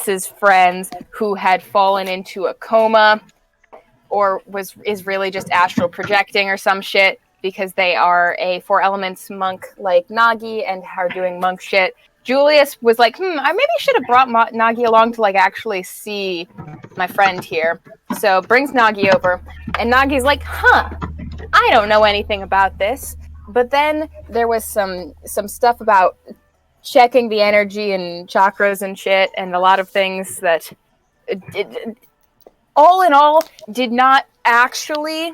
Julius's friends who had fallen into a coma or is really just astral projecting or some shit because they are a Four Elements monk like Nagi and are doing monk shit. Julius was like, I maybe should have brought Nagi along to like actually see my friend here. So brings Nagi over, and Nagi's like, I don't know anything about this. But then there was some stuff about checking the energy and chakras and shit, and a lot of things that, all in all, did not actually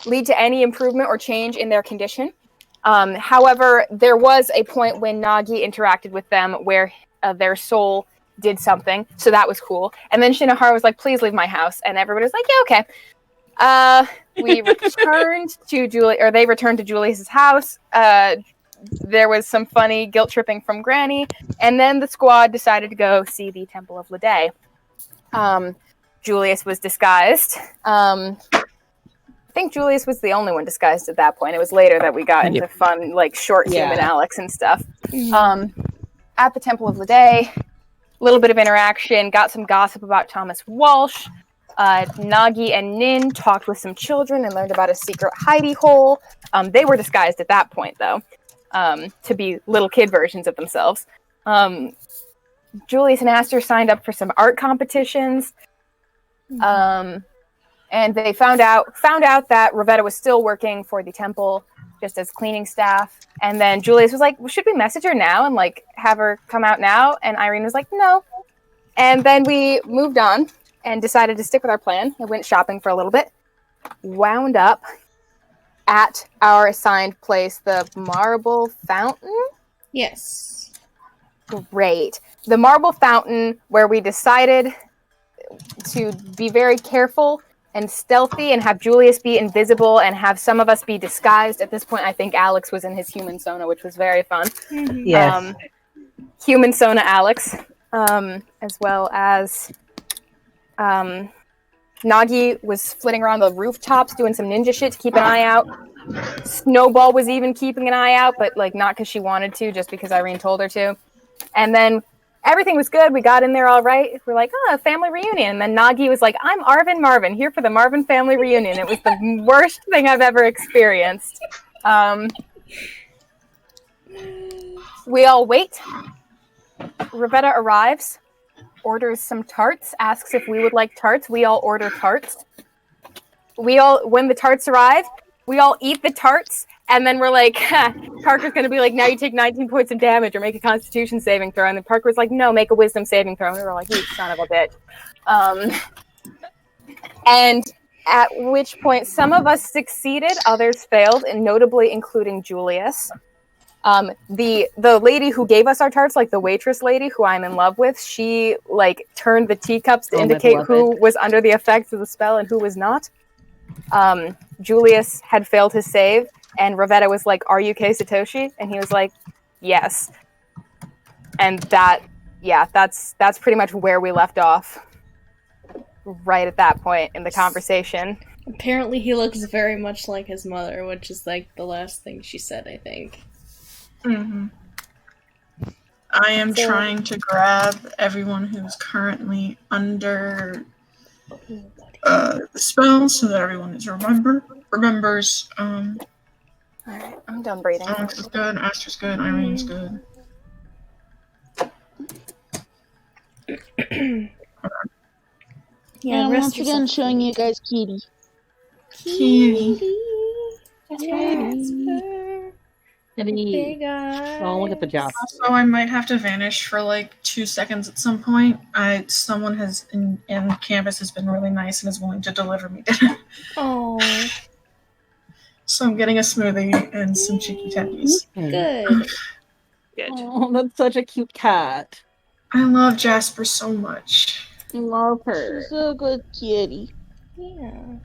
lead to any improvement or change in their condition. However, there was a point when Nagi interacted with them where their soul did something, so that was cool. And then Shinohara was like, please leave my house. And everybody was like, yeah, okay. We returned to they returned to Julius's house. There was some funny guilt tripping from Granny, and then the squad decided to go see the Temple of Lede. Julius was disguised. I think Julius was the only one disguised at that point. It was later that we got into fun, like, short human Alex and stuff. At the Temple of Lede, a little bit of interaction, got some gossip about Thomas Walsh. Nagi and Nin talked with some children and learned about a secret hidey hole. They were disguised at that point, though, to be little kid versions of themselves. Julius and Aster signed up for some art competitions. And they found out that Ravetta was still working for the temple, just as cleaning staff. And then Julius was like, should we message her now and like have her come out now? And Irene was like, no. And then we moved on and decided to stick with our plan. I went shopping for a little bit. Wound up at our assigned place, the Marble Fountain? Yes. Great. The Marble Fountain, where we decided to be very careful and stealthy and have Julius be invisible and have some of us be disguised. At this point, I think Alex was in his human Sona, which was very fun. Yes. Human Sona Alex, as well as Nagi was flitting around the rooftops doing some ninja shit to keep an eye out. Snowball was even keeping an eye out, but like not because she wanted to, just because Irene told her to. And then everything was good. We got in there all right. We're like, a family reunion. And then Nagi was like, I'm Arvin Marvin, here for the Marvin family reunion. It was the worst thing I've ever experienced. We all wait. Ravetta arrives, orders some tarts, asks if we would like tarts. We all order tarts. When the tarts arrive, we all eat the tarts, and then we're like, Parker's going to be like, now you take 19 points of damage or make a Constitution saving throw. And then Parker's like, no, make a Wisdom saving throw. And we were like, you son of a bitch. And at which point some of us succeeded, others failed, and notably including Julius. The lady who gave us our tarts, like the waitress lady who I'm in love with, she like turned the teacups to indicate who was under the effects of the spell and who was not. Julius had failed his save, and Ravetta was like, are you Kei Satoshi? And he was like, yes. And that's pretty much where we left off. Right at that point in the conversation. Apparently he looks very much like his mother, which is like the last thing she said, I think. Mm-hmm. I am trying to grab everyone who's currently under the spell so that everyone remembers. Alright, I'm done breathing. Alex is good, Aster's good, Irene's good. Yeah, once again showing you guys Kitty. Kitty. Oh, look at the job. Also, I might have to vanish for like 2 seconds at some point. Someone has in campus has been really nice and is willing to deliver me dinner. Oh, So I'm getting a smoothie and some cheeky tendies. good. Good. Oh, that's such a cute cat. I love Jasper so much. Love her. She's a good kitty. Yeah.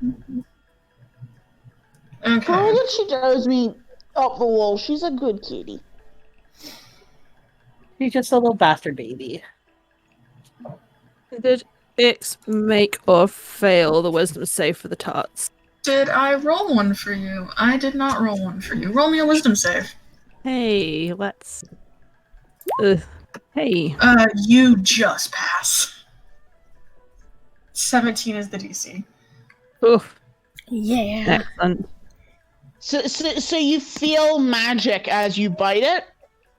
Okay. How that she drives me up the wall. She's a good kitty. She's just a little bastard baby. Did X make or fail the wisdom save for the tots? Did I roll one for you? I did not roll one for you. Roll me a wisdom save. Hey, let's... Ugh. Hey. You just pass. 17 is the DC. Oof. Yeah. Excellent. So you feel magic as you bite it,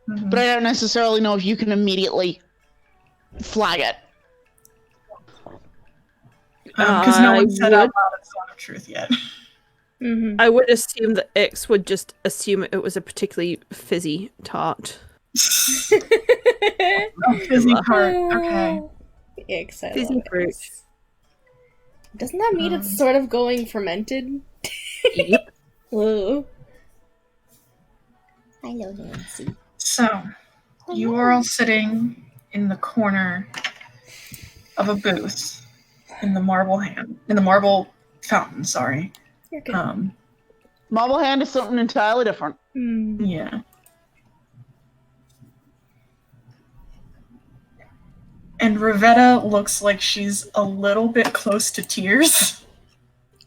Mhm. but I don't necessarily know if you can immediately flag it. Because no one said I out would- loud it's not a truth yet. Mm-hmm. I would assume that Ix would just assume it was a particularly fizzy tart. Oh, fizzy part. Okay. Excited. Fizzy fruit. Doesn't that mean it's sort of going fermented? Yep. Ooh. Hello, Nancy. So, you are all sitting in the corner of a booth in the marble fountain, sorry. You're good. Marble hand is something entirely different. Yeah. And Ravetta looks like she's a little bit close to tears.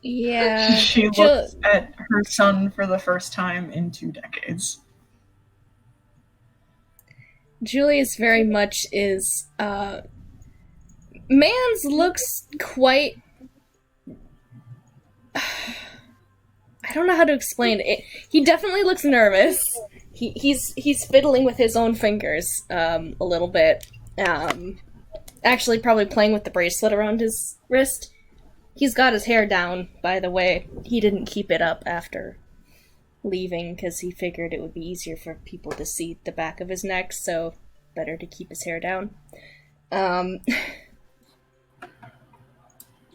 Yeah. She looks at her son for the first time in 2 decades. Julius very much is, Mans looks quite... I don't know how to explain it. He definitely looks nervous. He's fiddling with his own fingers, a little bit. Actually probably playing with the bracelet around his wrist. He's got his hair down, by the way. He didn't keep it up after leaving, because he figured it would be easier for people to see the back of his neck, so better to keep his hair down.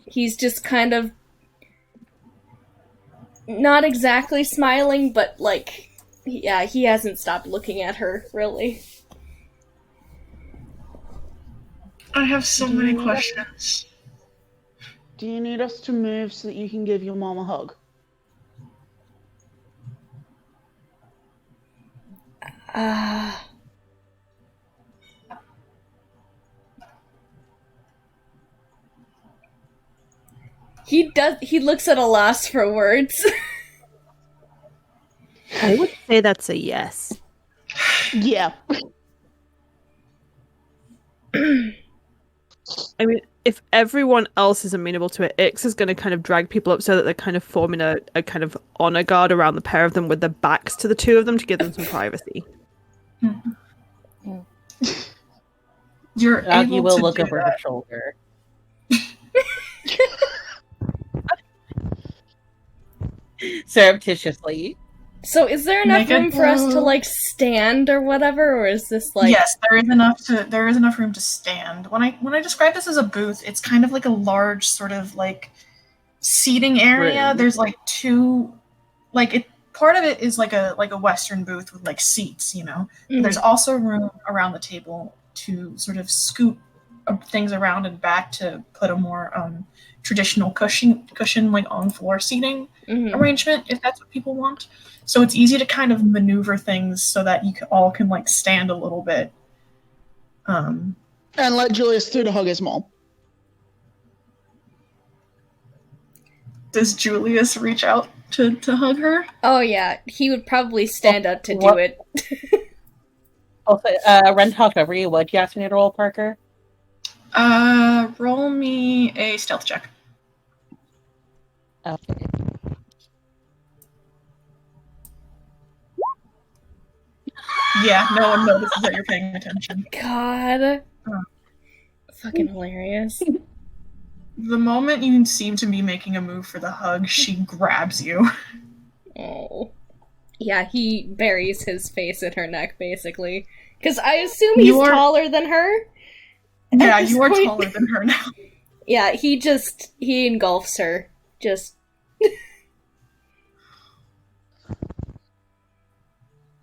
He's just kind of not exactly smiling, but like, yeah, he hasn't stopped looking at her, really. I have so many questions. Do you need us to move so that you can give your mom a hug? He looks at a loss for words. I would say that's a yes. Yeah. I mean, if everyone else is amenable to it, Ix is going to kind of drag people up so that they're kind of forming a kind of honor guard around the pair of them with their backs to the two of them to give them some privacy. You're Aggie able will to look do over that. her shoulder. Surreptitiously. So is there enough Make a- room for us to like stand or whatever, or is this like Yes, there is enough room to stand. When I describe this as a booth, it's kind of like a large sort of like seating area. Room. There's like two, like it. Part of it is like a Western booth with like seats, you know. Mhm. There's also room around the table to sort of scoop things around and back to put a more traditional cushion like on floor seating Mhm. arrangement if that's what people want. So it's easy to kind of maneuver things so that you all can like stand a little bit. And let Julius through to hug his mom. Does Julius reach out to hug her? Oh yeah, he would probably stand up to do What- it. Also, Ren talked over you. What'd you ask me to roll, Parker? Roll me a stealth check. Okay. Yeah, no one notices that you're paying attention. God. Oh. Fucking hilarious. The moment you seem to be making a move for the hug, she grabs you. Oh. Yeah, he buries his face in her neck, basically. Because I assume he's You are- taller than her. Yeah, this you are point- taller than her now. Yeah, he engulfs her. Just,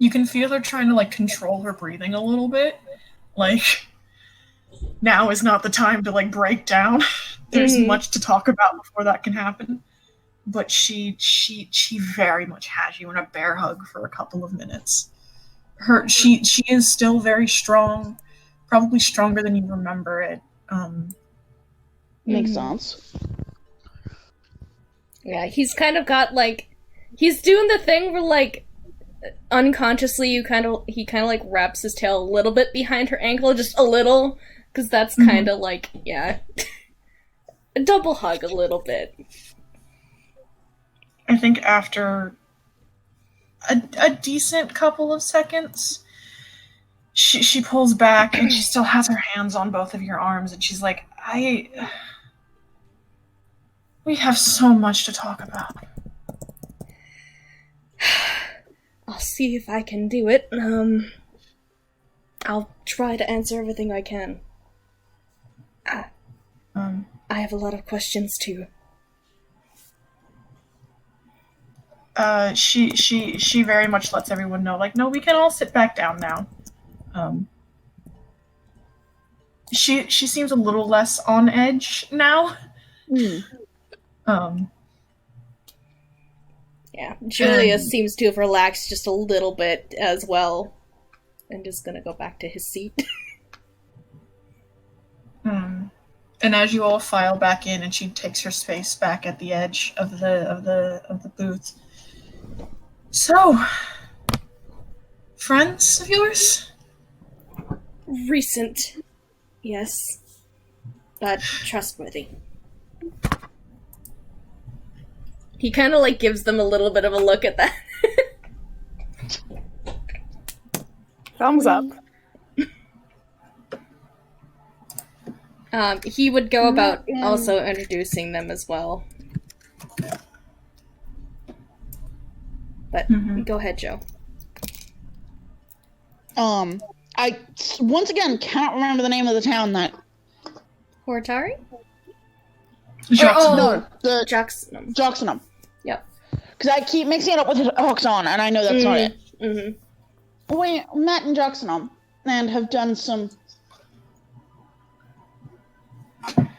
You can feel her trying to like control her breathing a little bit. Like now is not the time to like break down. There's Mhm. much to talk about before that can happen. But she very much has you in a bear hug for a couple of minutes. She is still very strong, probably stronger than you remember it. Makes Mhm. sense. yeah, he's kind of got, like, he's doing the thing where, like, unconsciously, he kind of like wraps his tail a little bit behind her ankle, just a little, because that's kind of like, yeah, a double hug a little bit. I think after a decent couple of seconds, she pulls back and she still has her hands on both of your arms, and she's like, we have so much to talk about. I'll see if I can do it. I'll try to answer everything I can. I have a lot of questions too. She very much lets everyone know, like, no, we can all sit back down now. She seems a little less on edge now. Yeah, Julius seems to have relaxed just a little bit as well, and is gonna go back to his seat. And as you all file back in, and she takes her space back at the edge of the booth. So, friends of yours? Recent, yes, but trustworthy. He kind of like gives them a little bit of a look at that. Thumbs up. He would go about also introducing them as well. But go ahead, Joe. I once again cannot remember the name of the town that. Horitari? No, the Jackson. Joxenum. Yep. Because I keep mixing it up with Hoxon, and I know that's not it. Mm-hmm. We met in Joxenum and have done some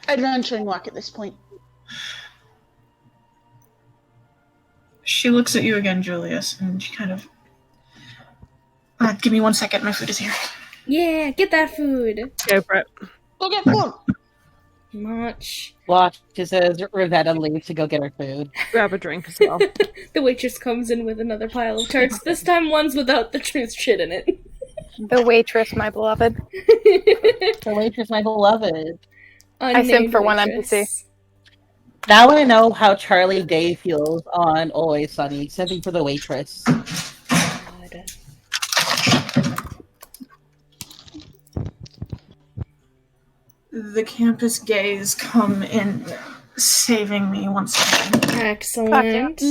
adventuring work at this point. She looks at you again, Julius, and she kind of... give me 1 second, my food is here. Yeah, get that food. Go for it. Go get food! Much. Watches as Rivetta leaves to go get her food. Grab a drink as well. The waitress comes in with another pile of tarts, this time ones without the truth shit in it. The waitress, my beloved. The waitress, my beloved. I simp for one waitress. NPC. Now I know how Charlie Day feels on Always Sunny, simping for the waitress. God. The campus gays come in, saving me once again. Excellent.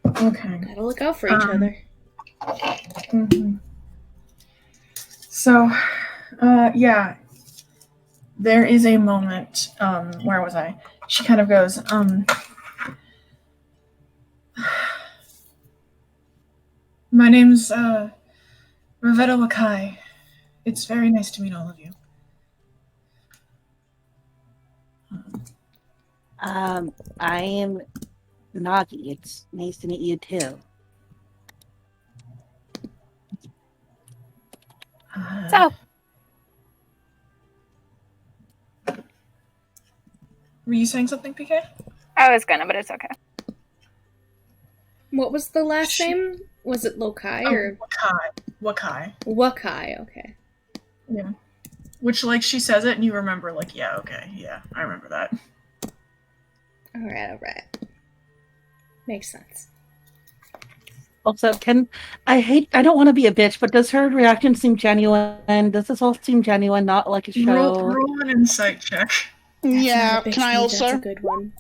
Okay. Gotta look out for each other. So, yeah. There is a moment, where was I? She kind of goes, my name's, Ravetta Wakai. It's very nice to meet all of you. I am Nagi. It's nice to meet you too. So, Were you saying something, PK? I was gonna, but it's okay. What was the last name? Was it Lokai or Wakai. Wakai? Okay. Yeah. Which, like, she says it and you remember, like, yeah, okay, yeah, I remember that. Alright. Makes sense. Also, I don't want to be a bitch, but does her reaction seem genuine? Does this all seem genuine, not like a show? Roll an insight check. Yeah, That's can I also? That's a good one.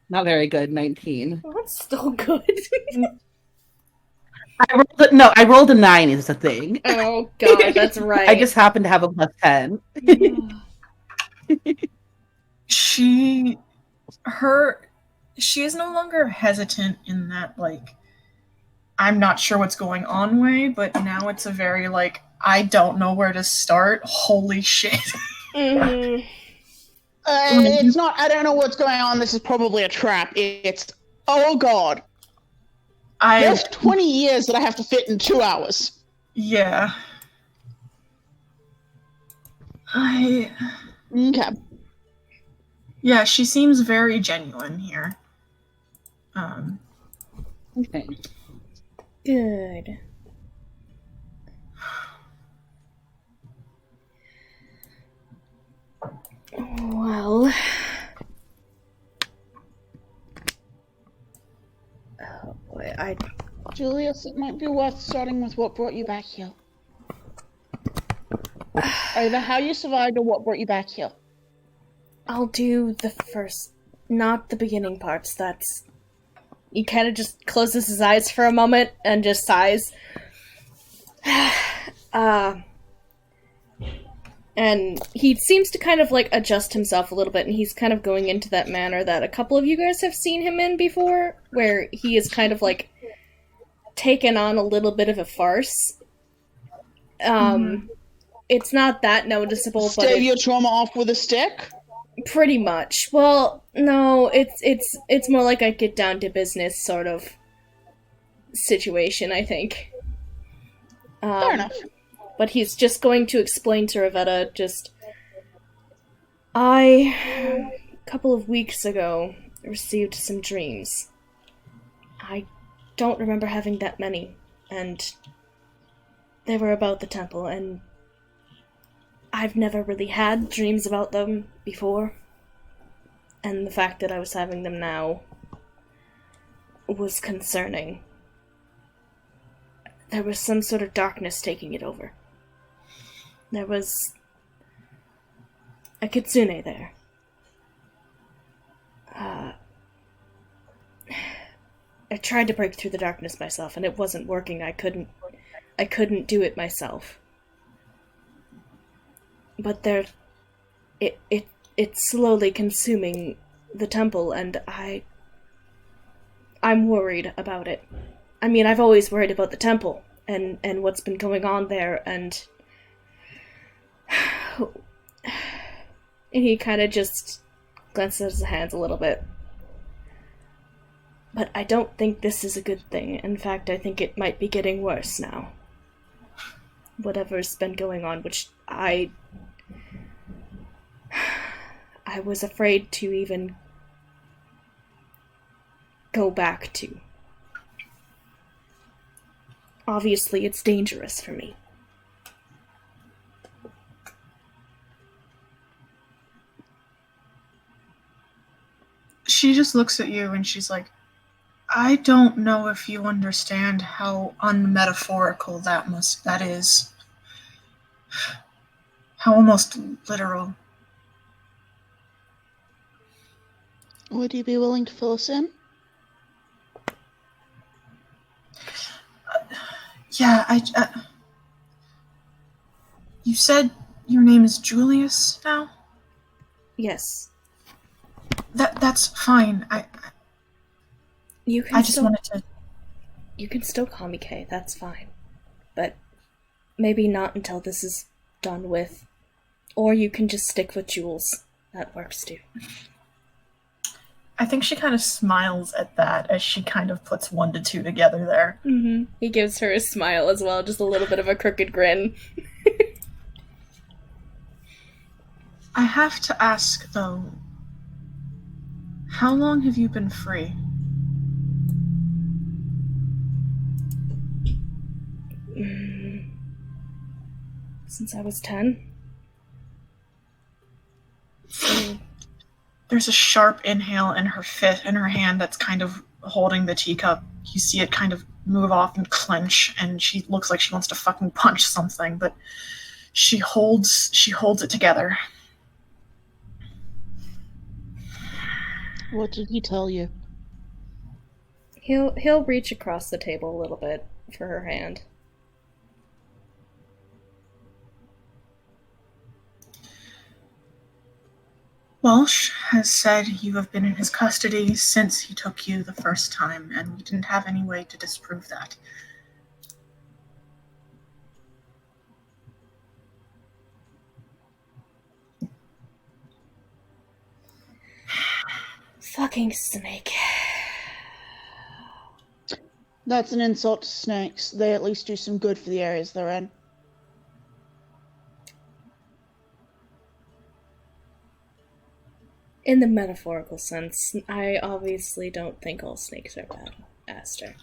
Not very good, 19. Well, that's still good. I rolled a 9 is the thing. Oh god, that's right. I just happened to have a plus 10. She is no longer hesitant in that, like, I'm not sure what's going on way, but now it's a very, like, I don't know where to start. Holy shit. It's not, I don't know what's going on, this is probably a trap. It's, oh god. There's 20 years that I have to fit in 2 hours. Yeah. Okay. Yeah, she seems very genuine here. Okay. Good. Well, oh boy, Julius, it might be worth starting with what brought you back here. Either how you survived or what brought you back here. I'll do the first, not the beginning parts. He kind of just closes his eyes for a moment and just sighs. And he seems to kind of like adjust himself a little bit, and he's kind of going into that manner that a couple of you guys have seen him in before, where he is kind of like taken on a little bit of a farce. It's not that noticeable, but Stave your trauma off with a stick? pretty much. Well, no, it's more like a get down to business sort of situation, I think. Fair enough. But he's just going to explain to Ravetta a couple of weeks ago, received some dreams. I don't remember having that many, and they were about the temple, and I've never really had dreams about them before, and the fact that I was having them now was concerning. There was some sort of darkness taking it over. There was a kitsune there. I tried to break through the darkness myself, and it wasn't working. I couldn't do it myself. But it's slowly consuming the temple, and I'm worried about it. I mean, I've always worried about the temple and what's been going on there, and he kind of just glances at his hands a little bit. But I don't think this is a good thing. In fact, I think it might be getting worse now. Whatever's been going on, which I was afraid to even go back to. Obviously, it's dangerous for me. She just looks at you and she's like, I don't know if you understand how unmetaphorical that is. How almost literal. Would you be willing to fill us in? Yeah, you said your name is Julius now? Yes. That's fine. You can I just wanted to... You can still call me Kay, that's fine. But maybe not until this is done with. Or you can just stick with Jules. That works too. I think she kind of smiles at that as she kind of puts 1 to 2 together there. Mm-hmm. He gives her a smile as well, just a little bit of a crooked grin. I have to ask, though, how long have you been free? Since I was 10. So... There's a sharp inhale in her hand that's kind of holding the teacup. You see it kind of move off and clench, and she looks like she wants to fucking punch something, but she holds it together. What did he tell you? He'll reach across the table a little bit for her hand. Welsh has said you have been in his custody since he took you the first time, and we didn't have any way to disprove that. Fucking snake. That's an insult to snakes. They at least do some good for the areas they're in. In the metaphorical sense, I obviously don't think all snakes are bad, Aster.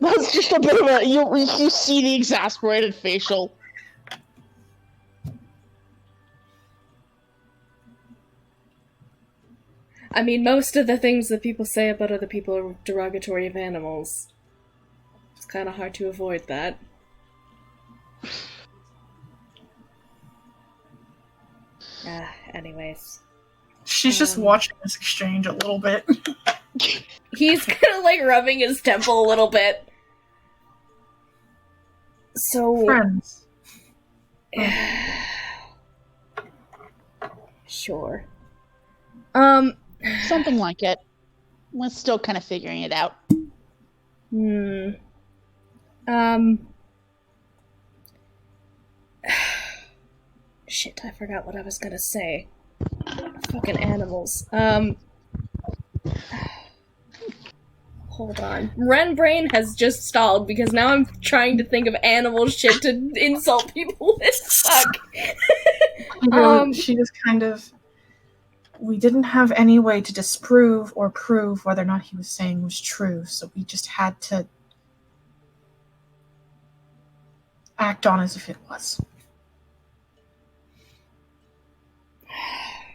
That's just a bit of a you see the exasperated facial. I mean, most of the things that people say about other people are derogatory of animals. It's kind of hard to avoid that. Anyways. She's just watching this exchange a little bit. He's kind of like rubbing his temple a little bit. So... Friends. Sure. Something like it. We're still kind of figuring it out. Shit, I forgot what I was gonna say. Fucking animals. Hold on. Ren Brain has just stalled because now I'm trying to think of animal shit to insult people with. Fuck. She just kind of... We didn't have any way to disprove or prove whether or not he was saying was true, so we just had to act on as if it was.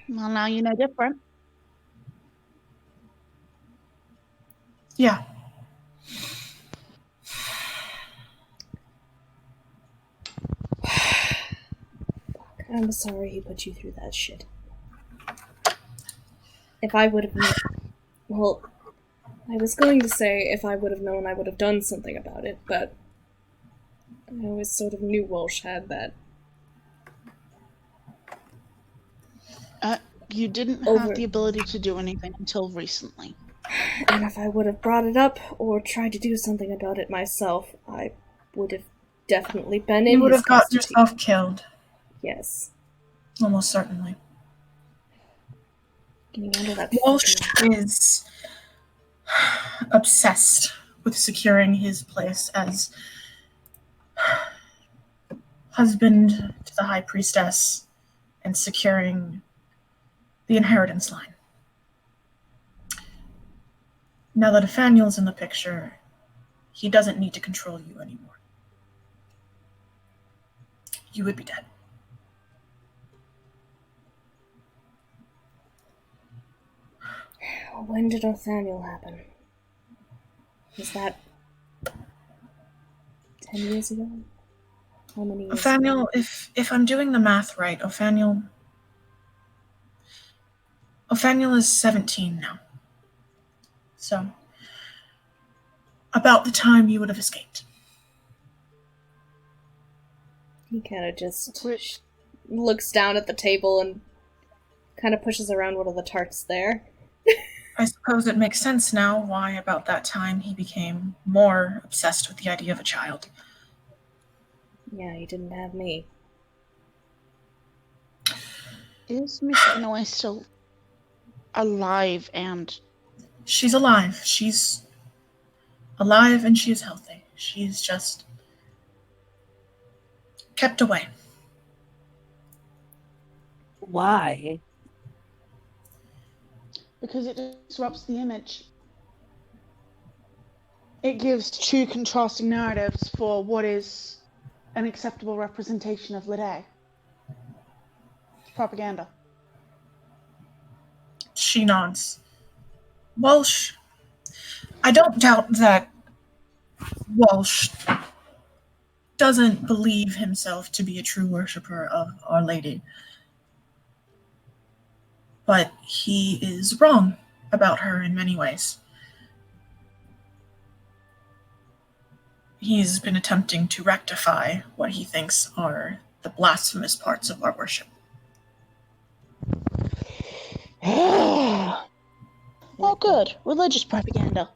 Well, now you know different. Yeah. I'm sorry he put you through that shit. If I would have known... Well, I was going to say if I would have known I would have done something about it, but I always sort of knew Walsh had that. You didn't have the ability to do anything until recently. And if I would have brought it up or tried to do something about it myself, I would have definitely been in You would his have got custody. yourself killed. Yes. Almost certainly. Can you handle that? Walsh is obsessed with securing his place as husband to the High Priestess and securing the inheritance line. Now that Nathaniel's in the picture, he doesn't need to control you anymore. You would be dead. When did Nathaniel happen? Was that 10 years ago? How many years Nathaniel, ago? if I'm doing the math right, Nathaniel is 17 now. So, about the time you would have escaped. He kind of just looks down at the table and kind of pushes around one of the tarts there. I suppose it makes sense now why about that time he became more obsessed with the idea of a child. Yeah, he didn't have me. Is Miss Inouye still alive and... She's alive. She's alive and she is healthy. She's just kept away. Why? Because it disrupts the image. It gives two contrasting narratives for what is an acceptable representation of Lede. It's propaganda. She nods. Walsh, I don't doubt that Walsh doesn't believe himself to be a true worshipper of Our Lady. But he is wrong about her in many ways. He's been attempting to rectify what he thinks are the blasphemous parts of our worship. Well, good. Religious propaganda.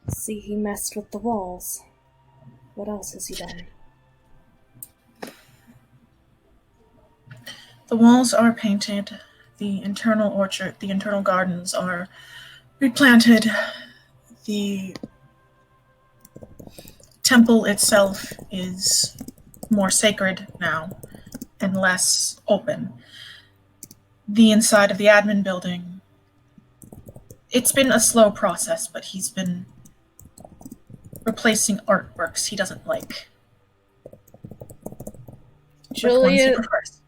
See, he messed with the walls. What else has he done? The walls are painted, the internal orchard, the internal gardens are replanted, the temple itself is more sacred now and less open. The inside of the admin building, it's been a slow process, but he's been replacing artworks he doesn't like. with ones he prefers.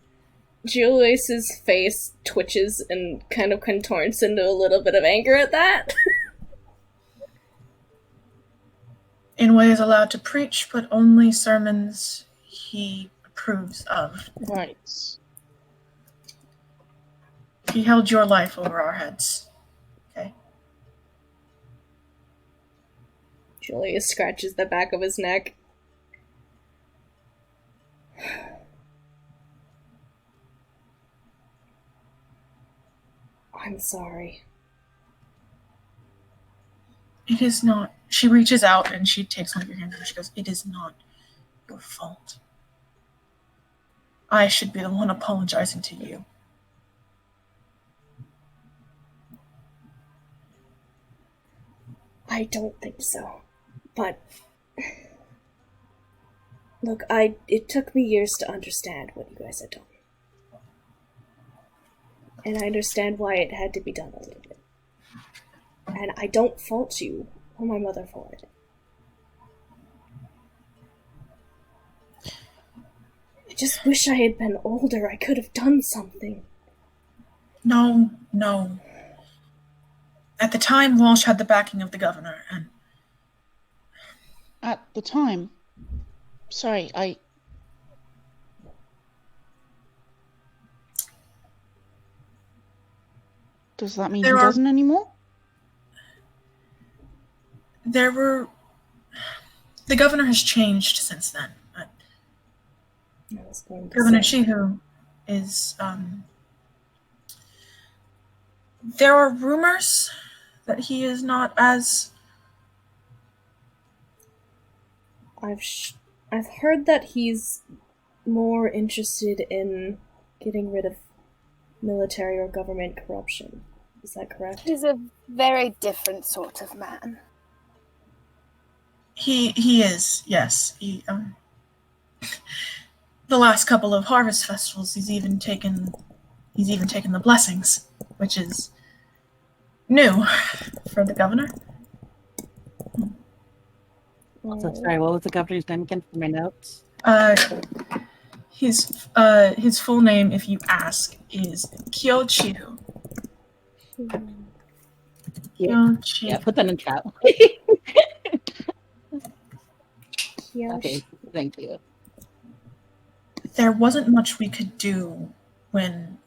Julius's face twitches and kind of contorts into a little bit of anger at that. Inway is allowed to preach, but only sermons he approves of. Right. He held your life over our heads. Okay? Julius scratches the back of his neck. I'm sorry. It is not. She reaches out and she takes one of your hands and she goes, "It is not your fault. I should be the one apologizing to you." I don't think so. But look, it took me years to understand what you guys had done. And I understand why it had to be done a little bit. And I don't fault you or my mother for it. I just wish I had been older. I could have done something. No. At the time, Walsh had the backing of the governor, and At the time. Sorry, Does that mean he doesn't anymore? the governor has changed since then. Governor Chihu is, there are rumors that he is not as... I've heard that he's more interested in getting rid of military or government corruption. Is that correct? He's a very different sort of man. He is, yes. The last couple of harvest festivals, he's even taken the blessings, which is new for the governor. So sorry, what was the governor's name again for my notes? His full name, if you ask, is Kyo Chihu. Yeah, put that in chat. Okay, thank you. There wasn't much we could do when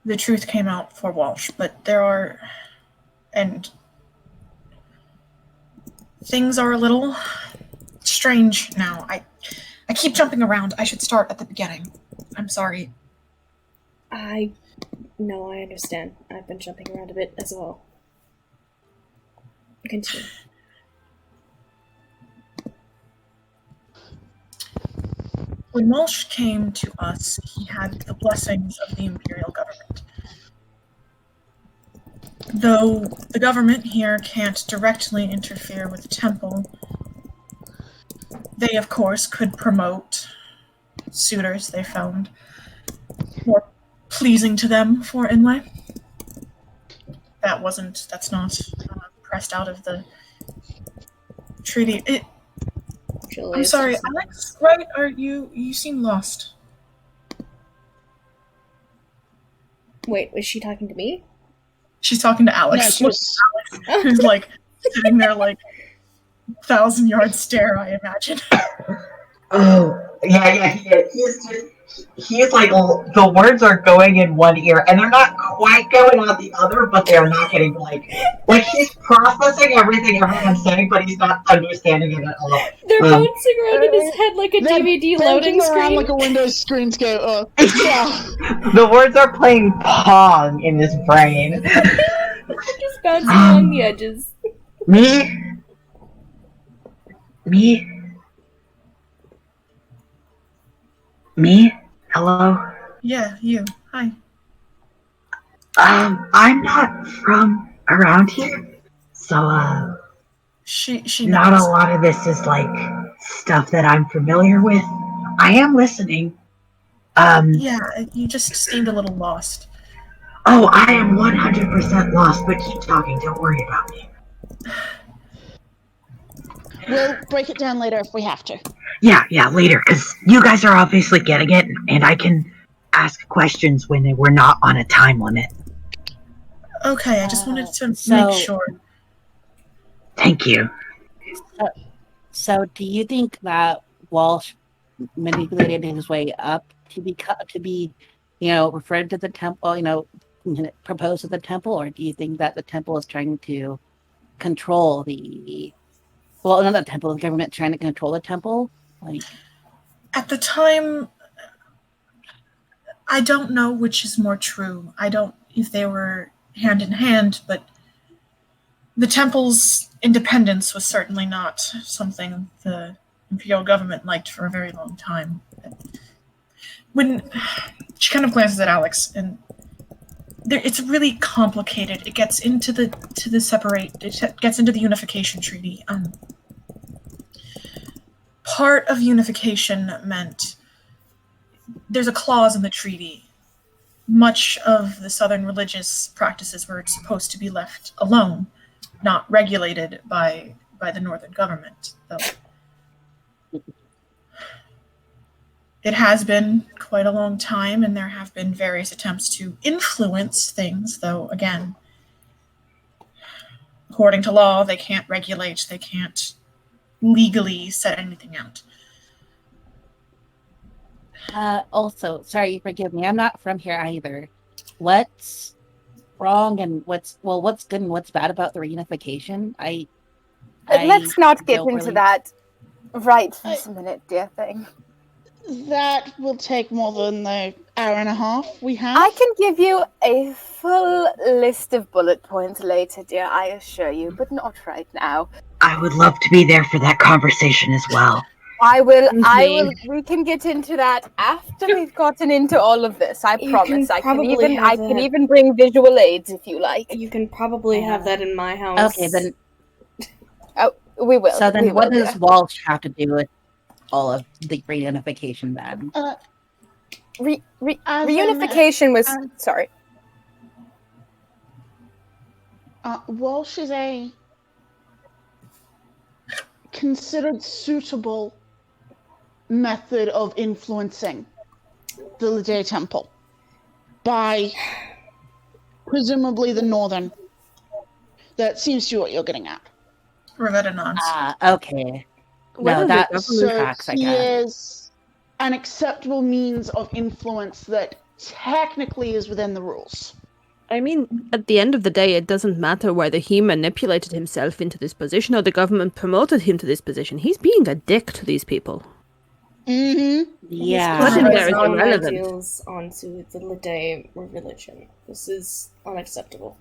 the truth came out for Walsh, but and things are a little strange now. I keep jumping around. I should start at the beginning. I'm sorry. No, I understand. I've been jumping around a bit as well. Continue. When Walsh came to us, he had the blessings of the Imperial government. Though the government here can't directly interfere with the temple, they, of course, could promote suitors they found more pleasing to them for Inlay. That's not pressed out of the treaty. I'm sorry, Alex, right? You seem lost. Wait, was she talking to me? She's talking to Alex. No, she was... Alex, who's like sitting there like 1,000-yard stare, I imagine. Oh, yeah, he is. He's like, the words are going in one ear, and they're not quite going out the other, but they're not getting, like he's processing everything everyone's saying, but he's not understanding it at all. They're bouncing around in his head like a DVD loading around screen. like a Windows screen to go, yeah. The words are playing Pong in his brain. Just bouncing along the edges. Me? Hello? Yeah, you. Hi. I'm not from around here, so, She not knows. a lot of this is, like, stuff that I'm familiar with. I am listening. Yeah, you just seemed a little lost. Oh, I am 100% lost, but keep talking. Don't worry about me. We'll break it down later if we have to. Yeah, later, because you guys are obviously getting it, and I can ask questions when we're not on a time limit. Okay, I just wanted to so- make sure. Thank you. So, do you think that Walsh manipulated his way up to be, referred to the temple, proposed to the temple, or do you think that the temple is trying to control not the temple, the government trying to control the temple? At the time, I don't know which is more true. I don't if they were hand in hand, but the temple's independence was certainly not something the imperial government liked for a very long time. When she kind of glances at Alex, and it's really complicated. It gets into the unification treaty. Part of unification meant there's a clause in the treaty. Much of the southern religious practices were supposed to be left alone, not regulated by the northern government. Though it has been quite a long time, and there have been various attempts to influence things, though, again, according to law, they can't regulate, they can't legally set anything out. Also, sorry, forgive me, I'm not from here either. What's wrong and what's good and what's bad about the reunification? Let's not get don't into really- that right this minute, dear thing. That will take more than the hour and a half we have. I can give you a full list of bullet points later, dear, I assure you, but not right now. I would love to be there for that conversation as well. We can get into that after we've gotten into all of this, I promise. I can even bring visual aids if you like. You can probably have that in my house. Okay, then. Oh, we will. So then, we what will, does dear. Walsh have to do with all of the reunification then? Reunification was sorry. Walsh is a considered suitable method of influencing the Liday Temple by presumably the northern. That seems to be what you're getting at. Rivetta nods. Okay. No, that tracks, I he guess. is an acceptable means of influence that technically is within the rules. I mean, at the end of the day, it doesn't matter whether he manipulated himself into this position or the government promoted him to this position. He's being a dick to these people. Mm-hmm. Yeah. Putting there is His own irrelevant. ideals onto the Liday religion. This is unacceptable.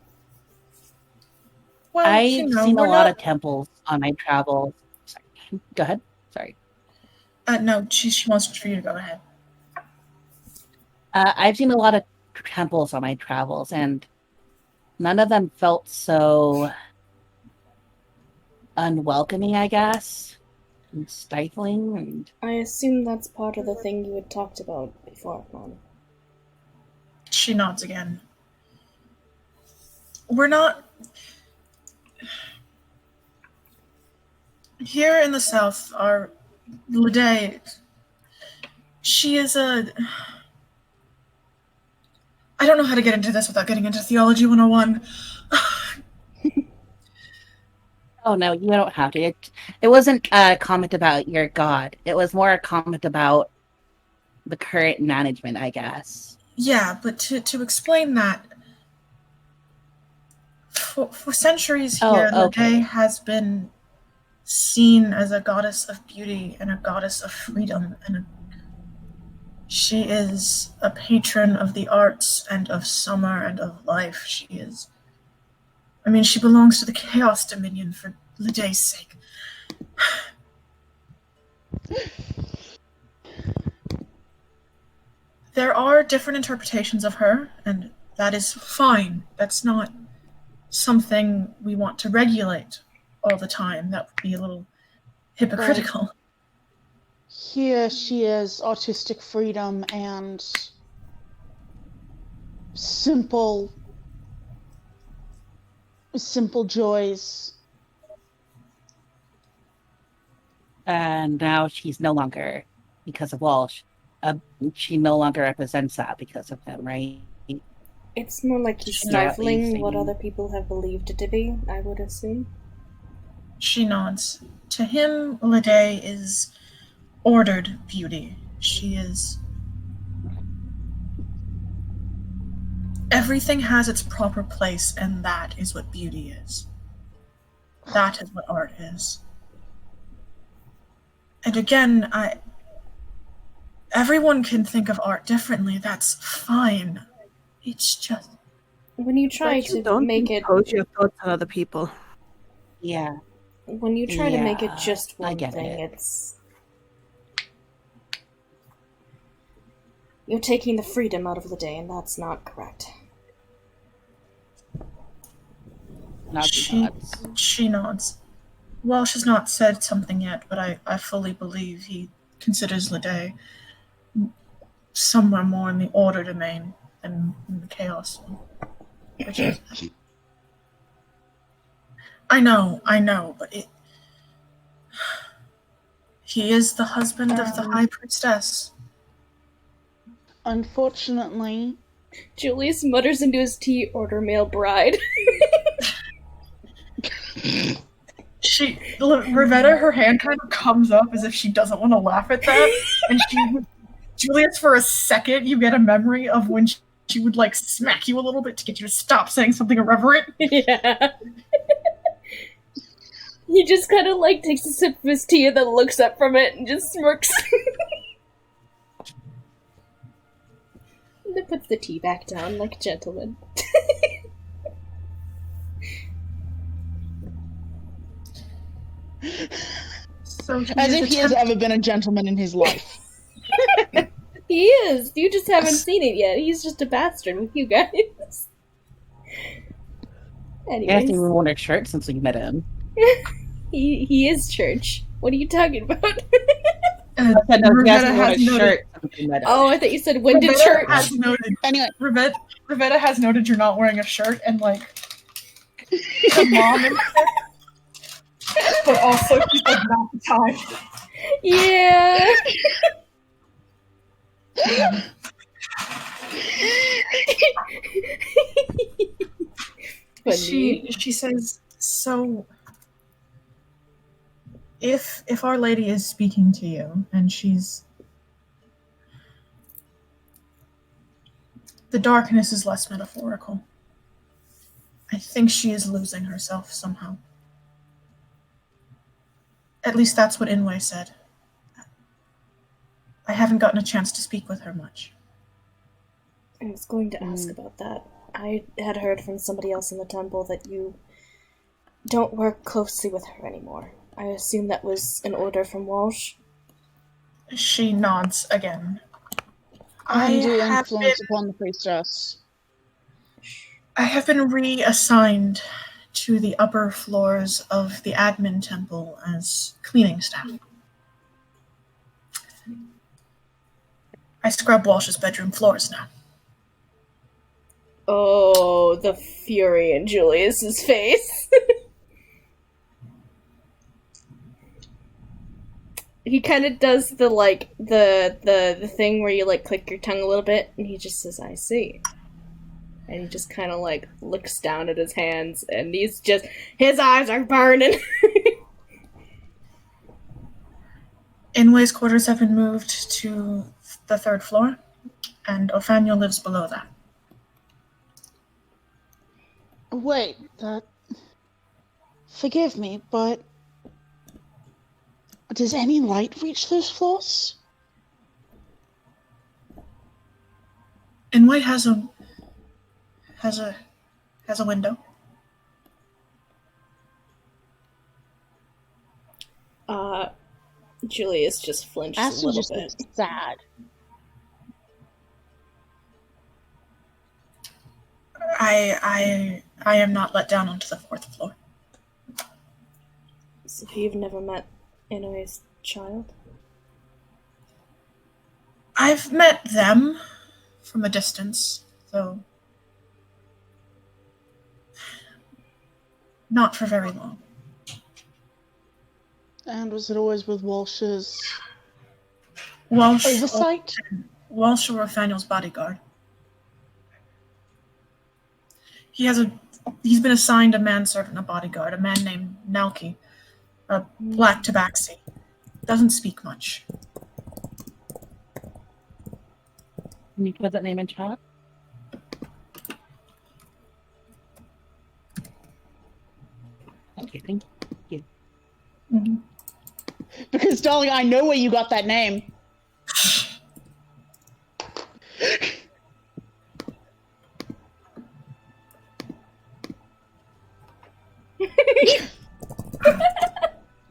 Well, I've you know, seen a we're lot not- of temples on my travels. Sorry. Go ahead. Sorry. No, she wants for you to go ahead. I've seen a lot of temples on my travels, and none of them felt so unwelcoming, I guess, and stifling. And I assume that's part of the thing you had talked about before, Mom. She nods again. We're not... Here in the south, our Liday, she is a... I don't know how to get into this without getting into Theology 101. oh no, you don't have to. It wasn't a comment about your god. It was more a comment about the current management, I guess. Yeah, but to explain that, for centuries here, okay. Liday has been seen as a goddess of beauty and a goddess of freedom, and she is a patron of the arts and of summer and of life. She belongs to the Chaos Dominion for Liday's sake. There are different interpretations of her, and that is fine. That's not something we want to regulate all the time. That would be a little hypocritical. Here she is, artistic freedom and simple joys. And now she's no longer, because of Walsh, she no longer represents that because of him, right? It's more like he's Yeah, stifling what basically. other people have believed it to be, I would assume. She nods. To him, Lede is ordered beauty. She is... Everything has its proper place, and that is what beauty is. That is what art is. And again, everyone can think of art differently. That's fine. It's just... When you try But you to don't make it, impose your thoughts on other people. Yeah. when you try to make it Yeah, just I one get thing, it. it's you're taking the freedom out of the day, and that's not correct. Not She nods. Welsh has not said something yet, but I fully believe he considers Lede somewhere more in the order domain than in the chaos one. Which is... I know, but he is the husband of the High Priestess. Unfortunately, Julius mutters into his tea, order male bride. Rivetta, her hand kind of comes up as if she doesn't want to laugh at that, and Julius, for a second, you get a memory of when she would, like, smack you a little bit to get you to stop saying something irreverent. Yeah. He just kind of, like, takes a sip of his tea and then looks up from it and just smirks. And then puts the tea back down like a gentleman. So as if he has ever been a gentleman in his life. He is! You just haven't seen it yet. He's just a bastard with you guys. He hasn't Anyways. even worn a shirt since we met him. He is church. What are you talking about? Rivetta has noted. Oh, I thought you said when did church? Has noted. Anyway, Rivetta has noted you're not wearing a shirt, and like the mom and but also she's like not the time. Yeah. She says, so if Our Lady is speaking to you and she's the darkness is less metaphorical. I think she is losing herself somehow. At least that's what Inway said. I haven't gotten a chance to speak with her much. I was going to ask about that. I had heard from somebody else in the temple that you don't work closely with her anymore. I assume that was an order from Walsh. She nods again. Undue influence upon the priestess. I have been reassigned to the upper floors of the admin temple as cleaning staff. I scrub Walsh's bedroom floors now. Oh, the fury in Julius's face. He kind of does the the thing where you like click your tongue a little bit, and he just says, "I see," and he just kind of like looks down at his hands, and his eyes are burning. Inway's quarters have been moved to the third floor, and Othaniel lives below that. Wait, forgive me, but does any light reach those floors? Inway has a window. Julius just flinches a little bit. Just sad. I am not let down onto the fourth floor. So you've never met Inouye's child? I've met them from a distance, though not for very long. And was it always with Walsh's Walsh oversight? Walsh or Nathaniel's bodyguard. He's been assigned a manservant, a bodyguard, a man named Nalki, a black tabaxi. Doesn't speak much. Can you put that name in chat? Okay, thank you. Mm-hmm. Because, darling, I know where you got that name.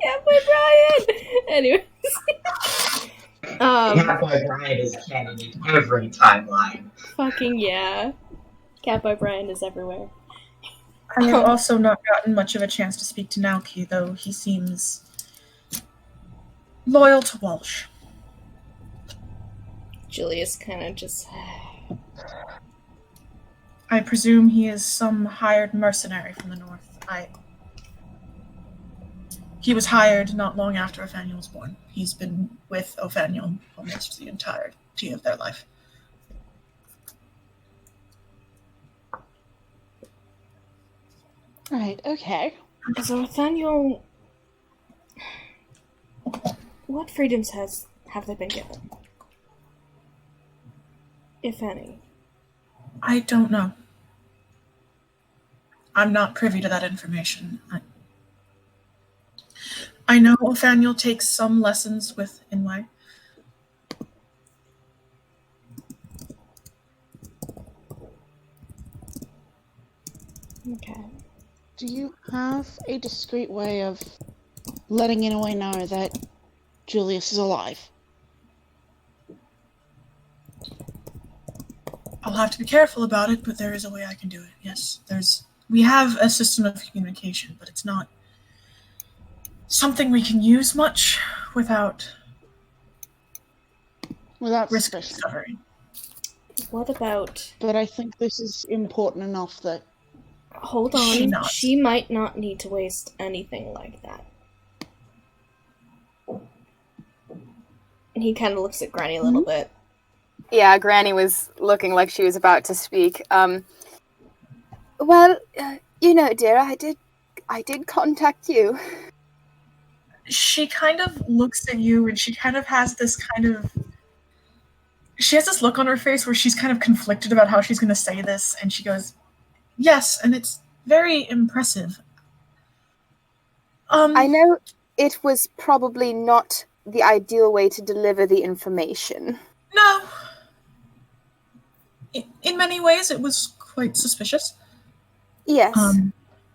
Yeah, boy Brian! Anyways. Catboy Brian is canon in every timeline. Fucking yeah. Catboy Brian is everywhere. I have also not gotten much of a chance to speak to Nalki, though he seems loyal to Walsh. Julius kind of just... I presume he is some hired mercenary from the north. He was hired not long after Othaniel was born. He's been with Othaniel almost the entirety of their life. Right, okay. So Othaniel... What freedoms have they been given? If any. I don't know. I'm not privy to that information. I know Othaniel takes some lessons with Inway. Okay. Do you have a discreet way of letting Inouye know that Julius is alive? I'll have to be careful about it, but there is a way I can do it. Yes, we have a system of communication, but it's not something we can use much without risk of suspicion. discovery. What about... But I think this is important enough that... Hold on, she might not need to waste anything like that. And he kind of looks at Granny a little bit. Yeah, Granny was looking like she was about to speak. Dear, I did contact you. She kind of looks at you and she kind of has this she has this look on her face where she's kind of conflicted about how she's going to say this, and she goes, yes, and it's very impressive. I know it was probably not the ideal way to deliver the information. No. In many ways, it was quite suspicious. Yes.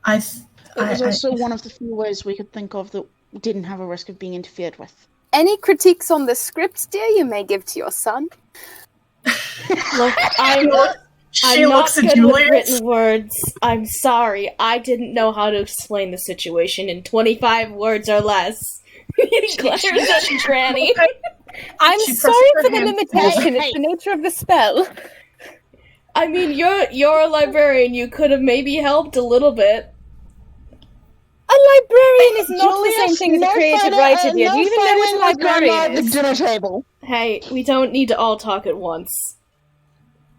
It was also one of the few ways we could think of that didn't have a risk of being interfered with. Any critiques on the script, dear, you may give to your son. Look, I'm not good with written words. I'm sorry. I didn't know how to explain the situation in 25 words or less. He glares at Granny. I'm sorry for the limitation. It's the nature of the spell. I mean, you're a librarian. You could have maybe helped a little bit. A librarian is not the same thing as a creative writer, dear. Do you even know what a librarian is? The dinner table. Hey, we don't need to all talk at once.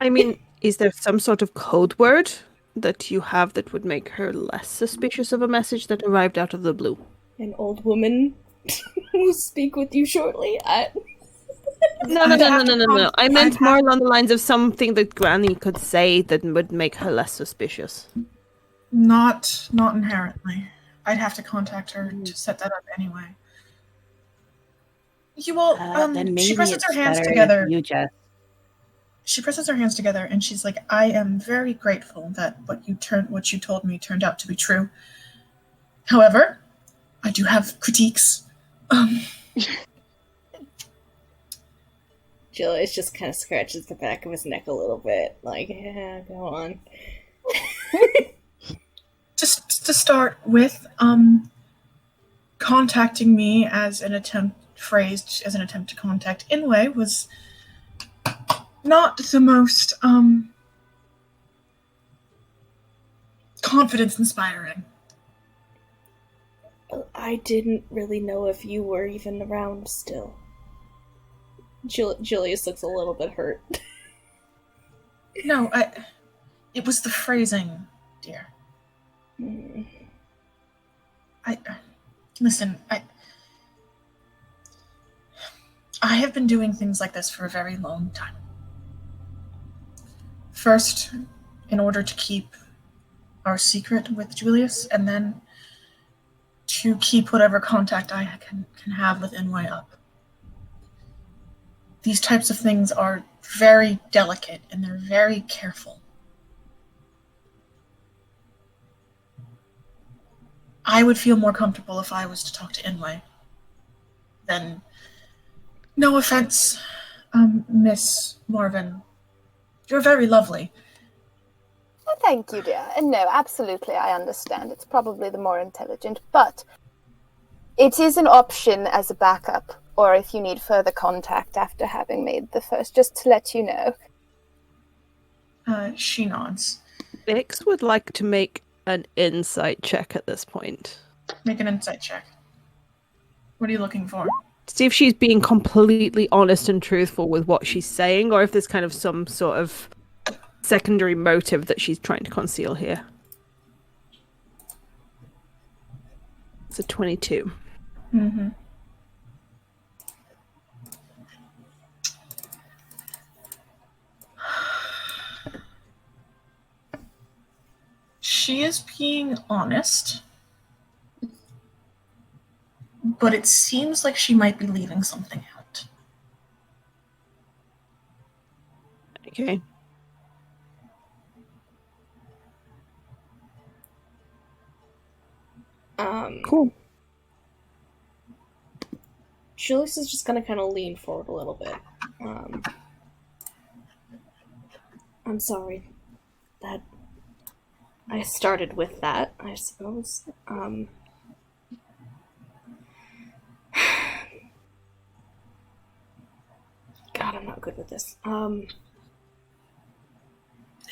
I mean, is there some sort of code word that you have that would make her less suspicious of a message that arrived out of the blue? An old woman will speak with you shortly. No. I meant more along the lines of something that Granny could say that would make her less suspicious. Not inherently. I'd have to contact her to set that up anyway. You will. Then maybe she presses her hands better together. She presses her hands together, and she's like, "I am very grateful that what you told me turned out to be true. However, I do have critiques." Julius just kind of scratches the back of his neck a little bit, like, yeah, go on. Just to start with, contacting me phrased as an attempt to contact Inway was not the most confidence inspiring. I didn't really know if you were even around still. Julius looks a little bit hurt. No, it was the phrasing, dear. Listen, I have been doing things like this for a very long time. First, in order to keep our secret with Julius, and then to keep whatever contact I can have with NY up. These types of things are very delicate, and they're very careful. I would feel more comfortable if I was to talk to NY than... No offense, Miss Marvin. You're very lovely. Oh, thank you, dear. And no, absolutely, I understand. It's probably the more intelligent, but it is an option as a backup, or if you need further contact after having made the first, just to let you know. She nods. Ix would like to make an insight check at this point. Make an insight check. What are you looking for? See if she's being completely honest and truthful with what she's saying, or if there's kind of some sort of secondary motive that she's trying to conceal here. It's a 22. Mm-hmm. She is being honest, but it seems like she might be leaving something out. Okay. Cool. Julius is just gonna kind of lean forward a little bit. I'm sorry that I started with that, I suppose. God, I'm not good with this.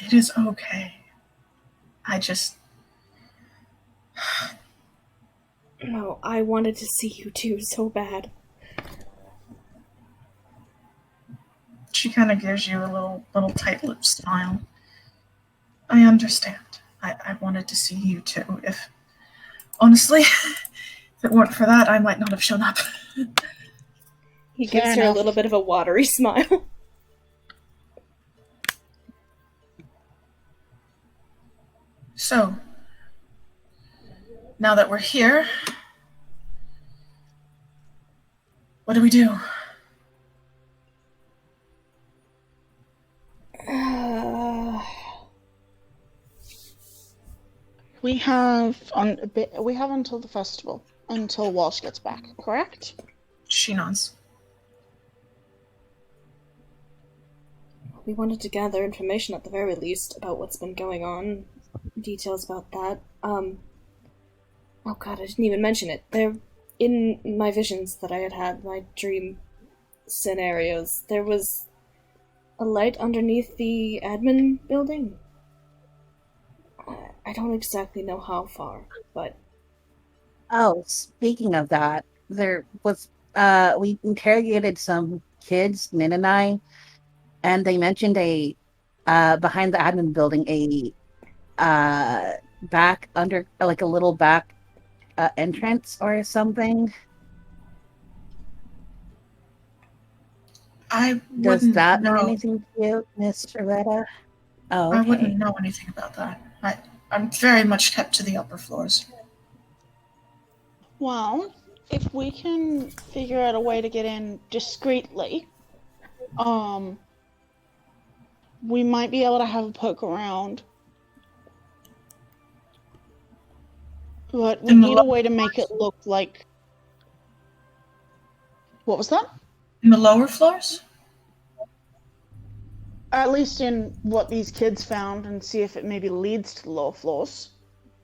It is okay. I just... No, I wanted to see you too so bad. She kind of gives you a little tight-lipped smile. I understand. I wanted to see you too. If honestly, if it weren't for that, I might not have shown up. He gives her a little bit of a watery smile. So, now that we're here, what do we do? We have until the festival, until Walsh gets back, correct? She nods. We wanted to gather information at the very least about what's been going on. Details about that. Oh god, I didn't even mention it. There, in my visions that I had, my dream scenarios, there was a light underneath the admin building. I don't exactly know how far, but... Oh, speaking of that, there was, we interrogated some kids, Nin and I, and they mentioned behind the admin building, back under, like a little back entrance or something. Does that mean anything to you, Miss Rivetta? Oh, okay. I wouldn't know anything about that. I'm very much kept to the upper floors. Well, if we can figure out a way to get in discreetly, we might be able to have a poke around. But we need a way to make it look like... What was that? In the lower floors? At least in what these kids found, and see if it maybe leads to the lower floors.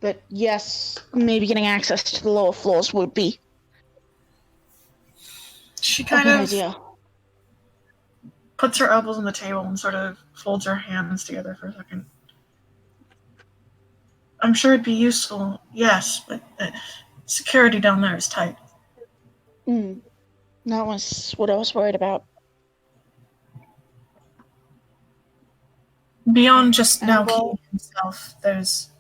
But yes, maybe getting access to the lower floors would be She a kind good of idea. puts her elbows on the table and sort of folds her hands together for a second. I'm sure it'd be useful, yes, but security down there is tight. That was what I was worried about. Beyond just Naoki himself, there's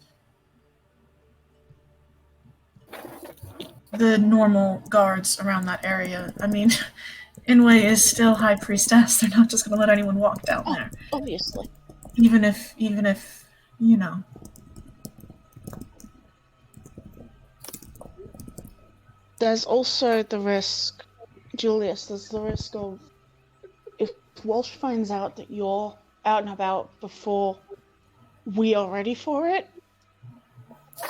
the normal guards around that area. I mean, Inway is still High Priestess. They're not just going to let anyone walk down there. Obviously. Even if, you know. There's also the risk, Julius, there's the risk of if Walsh finds out that you're out and about before we are ready for it,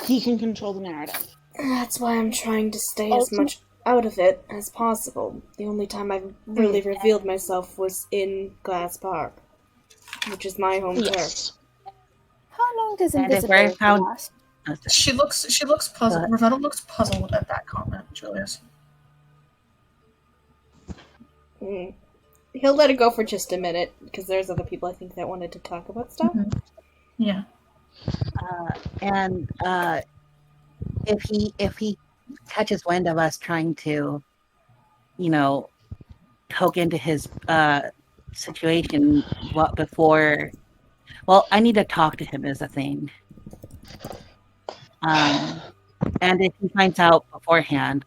he can control the narrative. That's why I'm trying to stay as much out of it as possible. The only time I've really revealed myself was in Glass Park, which is my home turf. How long does And if invisibility we're found- last? She looks puzzled. Ravenna looks puzzled at that comment, Julius. He'll let it go for just a minute, because there's other people I think that wanted to talk about stuff. Mm-hmm. Yeah. And if he catches wind of us trying to, poke into his situation before, well, I need to talk to him is the thing. And if he finds out beforehand,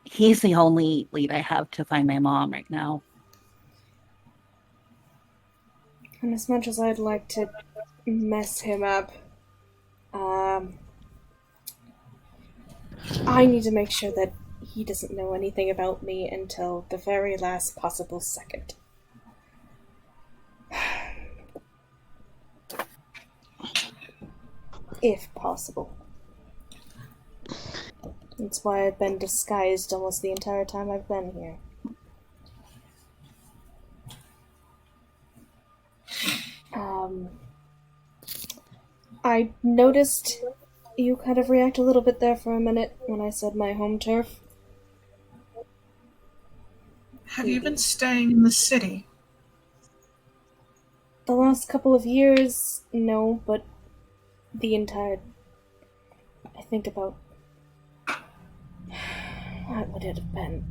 he's the only lead I have to find my mom right now. And as much as I'd like to mess him up, I need to make sure that he doesn't know anything about me until the very last possible second. If possible. That's why I've been disguised almost the entire time I've been here. I noticed you kind of react a little bit there for a minute when I said my home turf. Have you been staying in the city? The last couple of years, no, but I think about... What would it have been?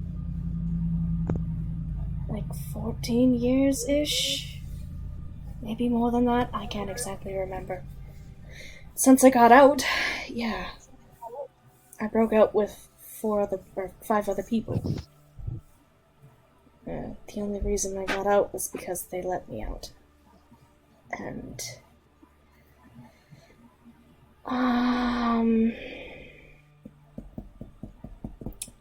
Like 14 years-ish? Maybe more than that? I can't exactly remember. Since I got out, yeah. I broke out with 5 other people. The only reason I got out was because they let me out. And... kind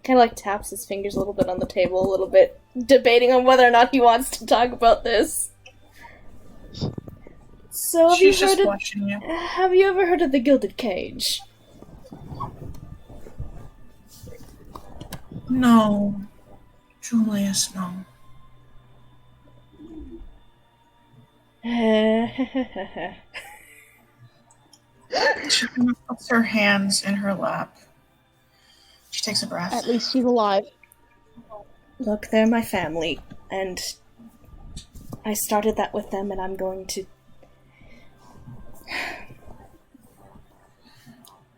of like taps his fingers a little bit on the table, a little bit, debating on whether or not he wants to talk about this. So have She's you just heard watching you. Have you ever heard of the Gilded Cage? No. Julius, no. She puts her hands in her lap. She takes a breath. At least she's alive. Look, they're my family, and I started that with them, and I'm going to...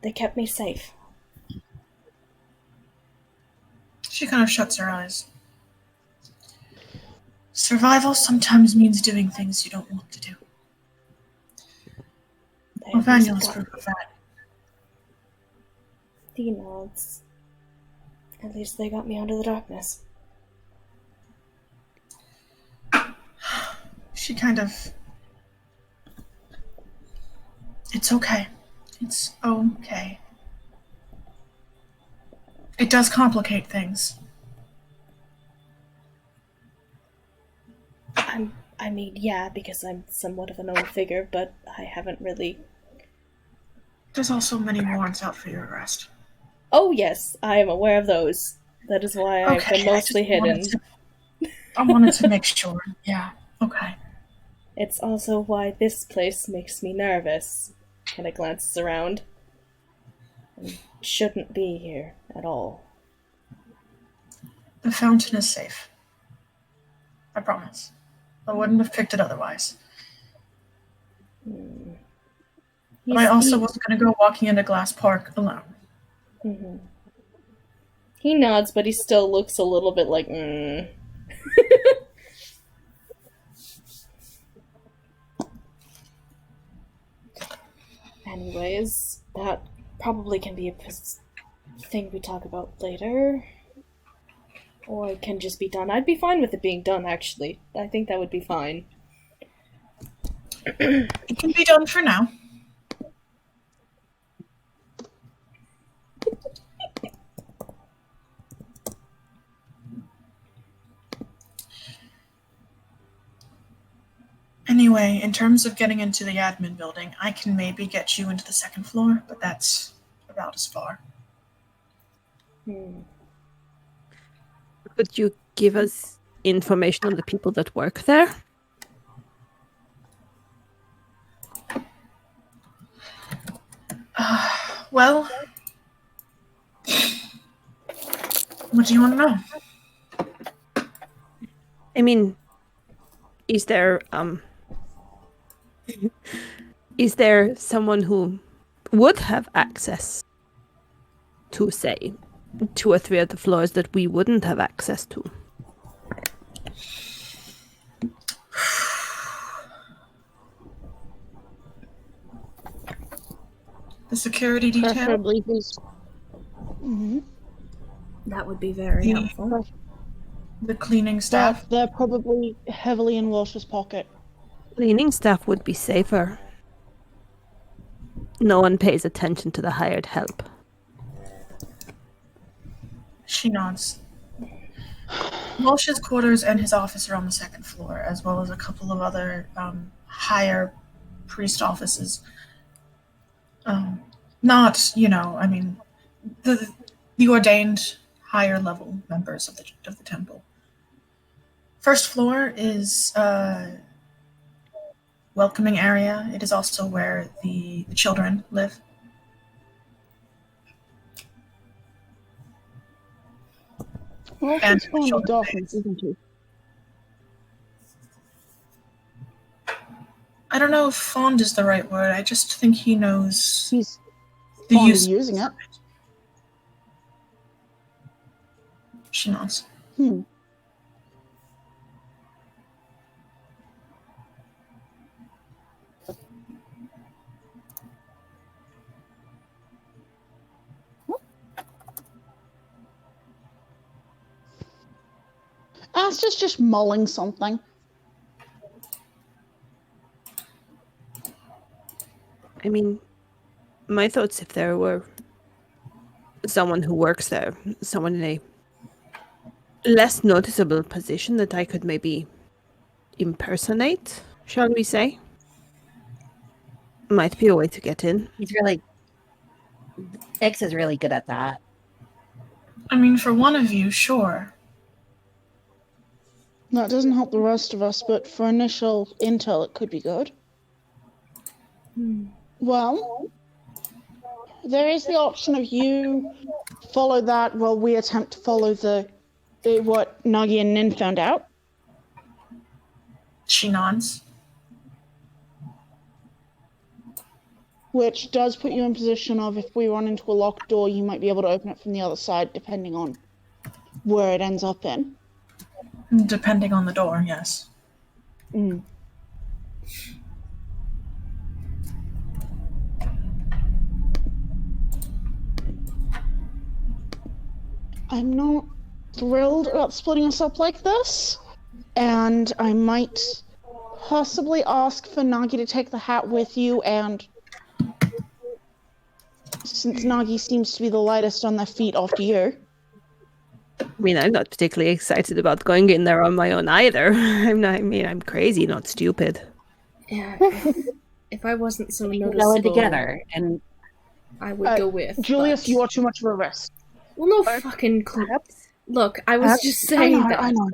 They kept me safe. She kind of shuts her eyes. Survival sometimes means doing things you don't want to do. Nathaniel is proof of that. He nods. At least they got me out of the darkness. She kind of... It's okay. It's okay. It does complicate things. I mean, yeah, because I'm somewhat of a known figure, but I haven't really... There's also many warrants out for your arrest. Oh yes, I am aware of those. That is why I've been mostly hidden. I wanted to make sure. Yeah, okay. It's also why this place makes me nervous. Kind of glances around. I shouldn't be here at all. The fountain is safe. I promise. I wouldn't have picked it otherwise. But I also wasn't going to go walking into Glass Park alone. Mhm. He nods, but he still looks a little bit like, Anyways, that probably can be a thing we talk about later. Or it can just be done. I'd be fine with it being done, actually. I think that would be fine. It can be done for now. Anyway, in terms of getting into the admin building, I can maybe get you into the second floor, but that's about as far. Could you give us information on the people that work there? Well, what do you want to know? I mean, is there someone who would have access to, say, 2 or 3 of the floors that we wouldn't have access to? The security detail? Preferably who's. That would be very helpful. The cleaning staff? They're probably heavily in Walsh's pocket. Cleaning staff would be safer. No one pays attention to the hired help. She nods. Walsh's quarters and his office are on the second floor, as well as a couple of other higher priest offices. Not, I mean, the ordained higher level members of the temple. First floor is a welcoming area. It is also where the children live. Well, And she's fond of children dolphins, isn't she? I don't know if fond is the right word. I just think he knows He's the fond of use using it. She nods. Asta's just mulling something. I mean, my thoughts if there were someone who works there, someone in a less noticeable position that I could maybe impersonate, shall we say? Might be a way to get in. X is really good at that. I mean, for one of you, sure. That doesn't help the rest of us, but for initial intel, it could be good. Well, there is the option of you follow that while we attempt to follow what Nagi and Nin found out. She nods. Which does put you in position of, if we run into a locked door, you might be able to open it from the other side, depending on where it ends up in. Depending on the door, yes. I'm not thrilled about splitting us up like this, and I might possibly ask for Nagi to take the hat with you, and since Nagi seems to be the lightest on their feet after you. I mean, I'm not particularly excited about going in there on my own either. I'm crazy, not stupid. Yeah, if I wasn't so We can noticeable, go in together, and I would go with. Julius, but- you are too much of a risk. Well, no fucking clue. Look, I was just saying I know.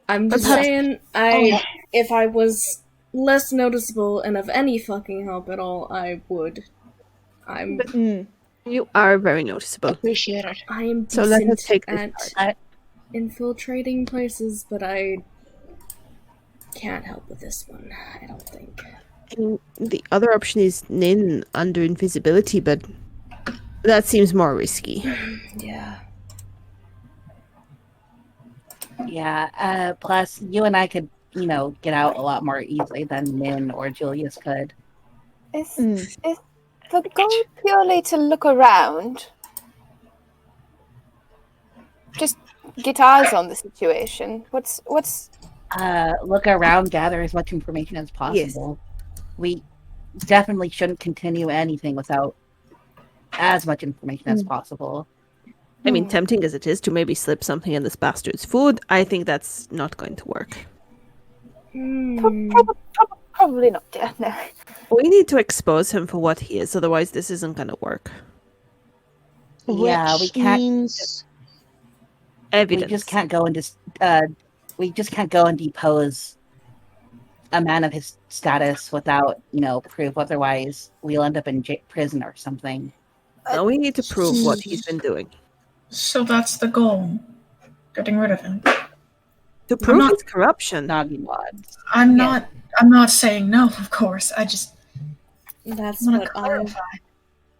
I'm just saying, if I was less noticeable and of any fucking help at all, I would. You are very noticeable. Appreciate it. I am So let us decent take this at part. infiltrating places, but I can't help with this one, I don't think. I mean, the other option is Nin under invisibility, but that seems more risky. Yeah. Yeah. Plus, you and I could, get out a lot more easily than Min or Julius could. Is Mm. is the goal purely to look around? Just get eyes on the situation. What's Look around, gather as much information as possible. We definitely shouldn't continue anything without as much information as possible. I mean, tempting as it is to maybe slip something in this bastard's food, I think that's not going to work. probably not, yeah, no. We need to expose him for what he is, otherwise this isn't going to work. Yeah, we Which can't. means Evidence. We just can't go and depose a man of his status without, proof. Otherwise, we'll end up in prison or something. No, we need to prove what he's been doing. So that's the goal. Getting rid of him. To prove not- his corruption. Noggywads. I'm not saying no, of course. I just That's want to what clarify.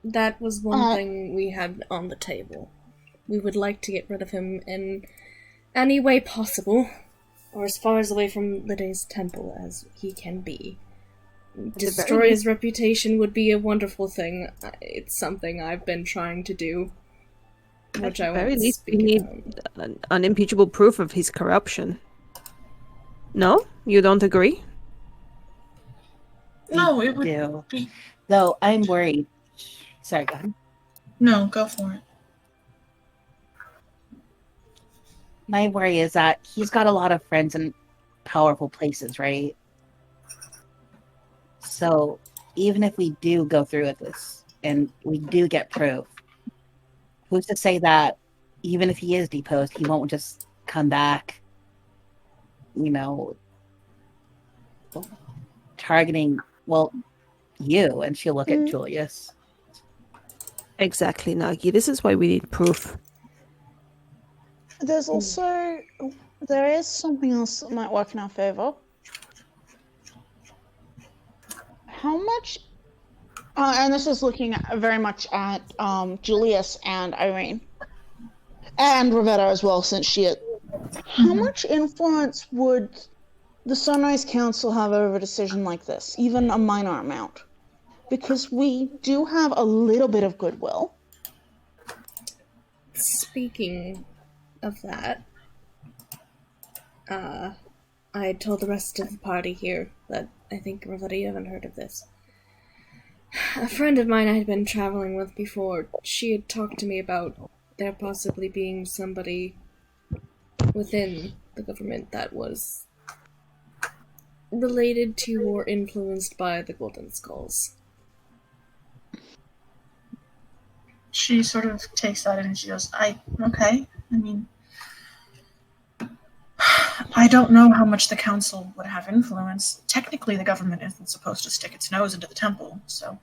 that was one thing we had on the table. We would like to get rid of him in any way possible, or as far as away from Lydia's temple as he can be. Destroy his reputation would be a wonderful thing. It's something I've been trying to do, which I very won't least we speak need about. an unimpeachable proof of his corruption. No? You don't agree? No, it would Do. be. Though I'm worried. Sorry, go ahead. No, go for it. My worry is that he's got a lot of friends in powerful places, right? So even if we do go through with this and we do get proof, who's to say that even if he is deposed, he won't just come back, targeting, you, and she'll look at Julius. Exactly, Nagi. This is why we need proof. there's also there is something else that might work in our favor. How much? And this is looking very much at Julius and Irene, and Rivetta as well, since she. How much influence would the Sunrise Council have over a decision like this, even a minor amount? Because we do have a little bit of goodwill. Speaking of that, I told the rest of the party here that I think Rivetta, you haven't heard of this. A friend of mine I had been traveling with before, she had talked to me about there possibly being somebody within the government that was related to or influenced by the Golden Skulls. She sort of takes that and she goes, okay. I mean, I don't know how much the council would have influence. Technically, the government isn't supposed to stick its nose into the temple, so.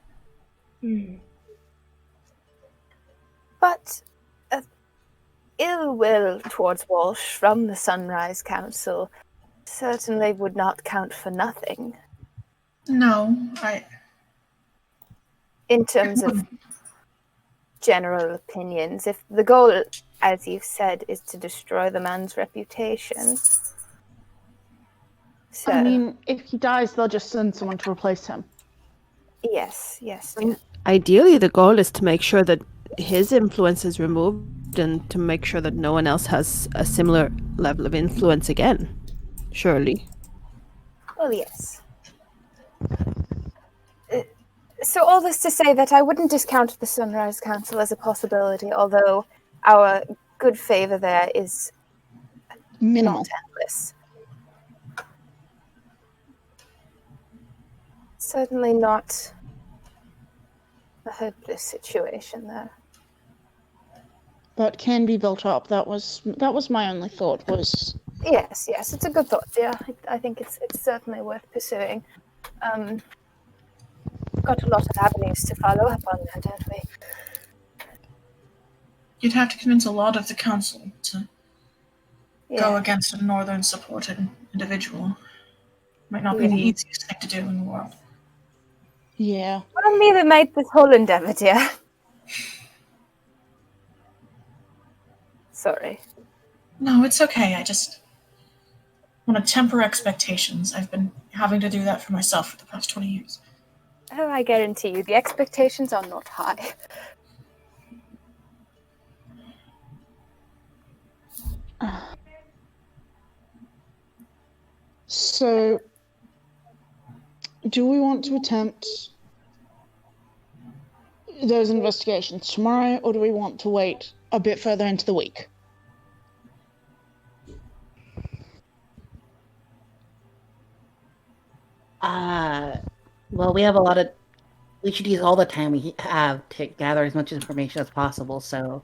But ill will towards Walsh from the Sunrise Council certainly would not count for nothing No, in terms of general opinions. If the goal, as you've said, is to destroy the man's reputation. So, I mean, if he dies, they'll just send someone to replace him. yes. Ideally, the goal is to make sure that his influence is removed and to make sure that no one else has a similar level of influence again. Surely. Well, yes. So all this to say that I wouldn't discount the Sunrise Council as a possibility, although our good favor there is Minimal. not endless. Certainly not a hopeless situation there. That can be built up. That was my only thought. Was Yes, it's a good thought. Yeah, I think it's certainly worth pursuing. Got a lot of avenues to follow up on there, don't we? you'd have to convince a lot of the council to go Yeah. against a northern supported individual. Might not be the easiest thing to do in the world. Yeah. Pardon me that made this whole endeavor, dear. Sorry. No, it's okay. I just want to temper expectations. I've been having to do that for myself for the past 20 years. Oh, I guarantee you, the expectations are not high. So, do we want to attempt those investigations tomorrow, or do we want to wait a bit further into the week? Well, we have we should use all the time we have to gather as much information as possible, so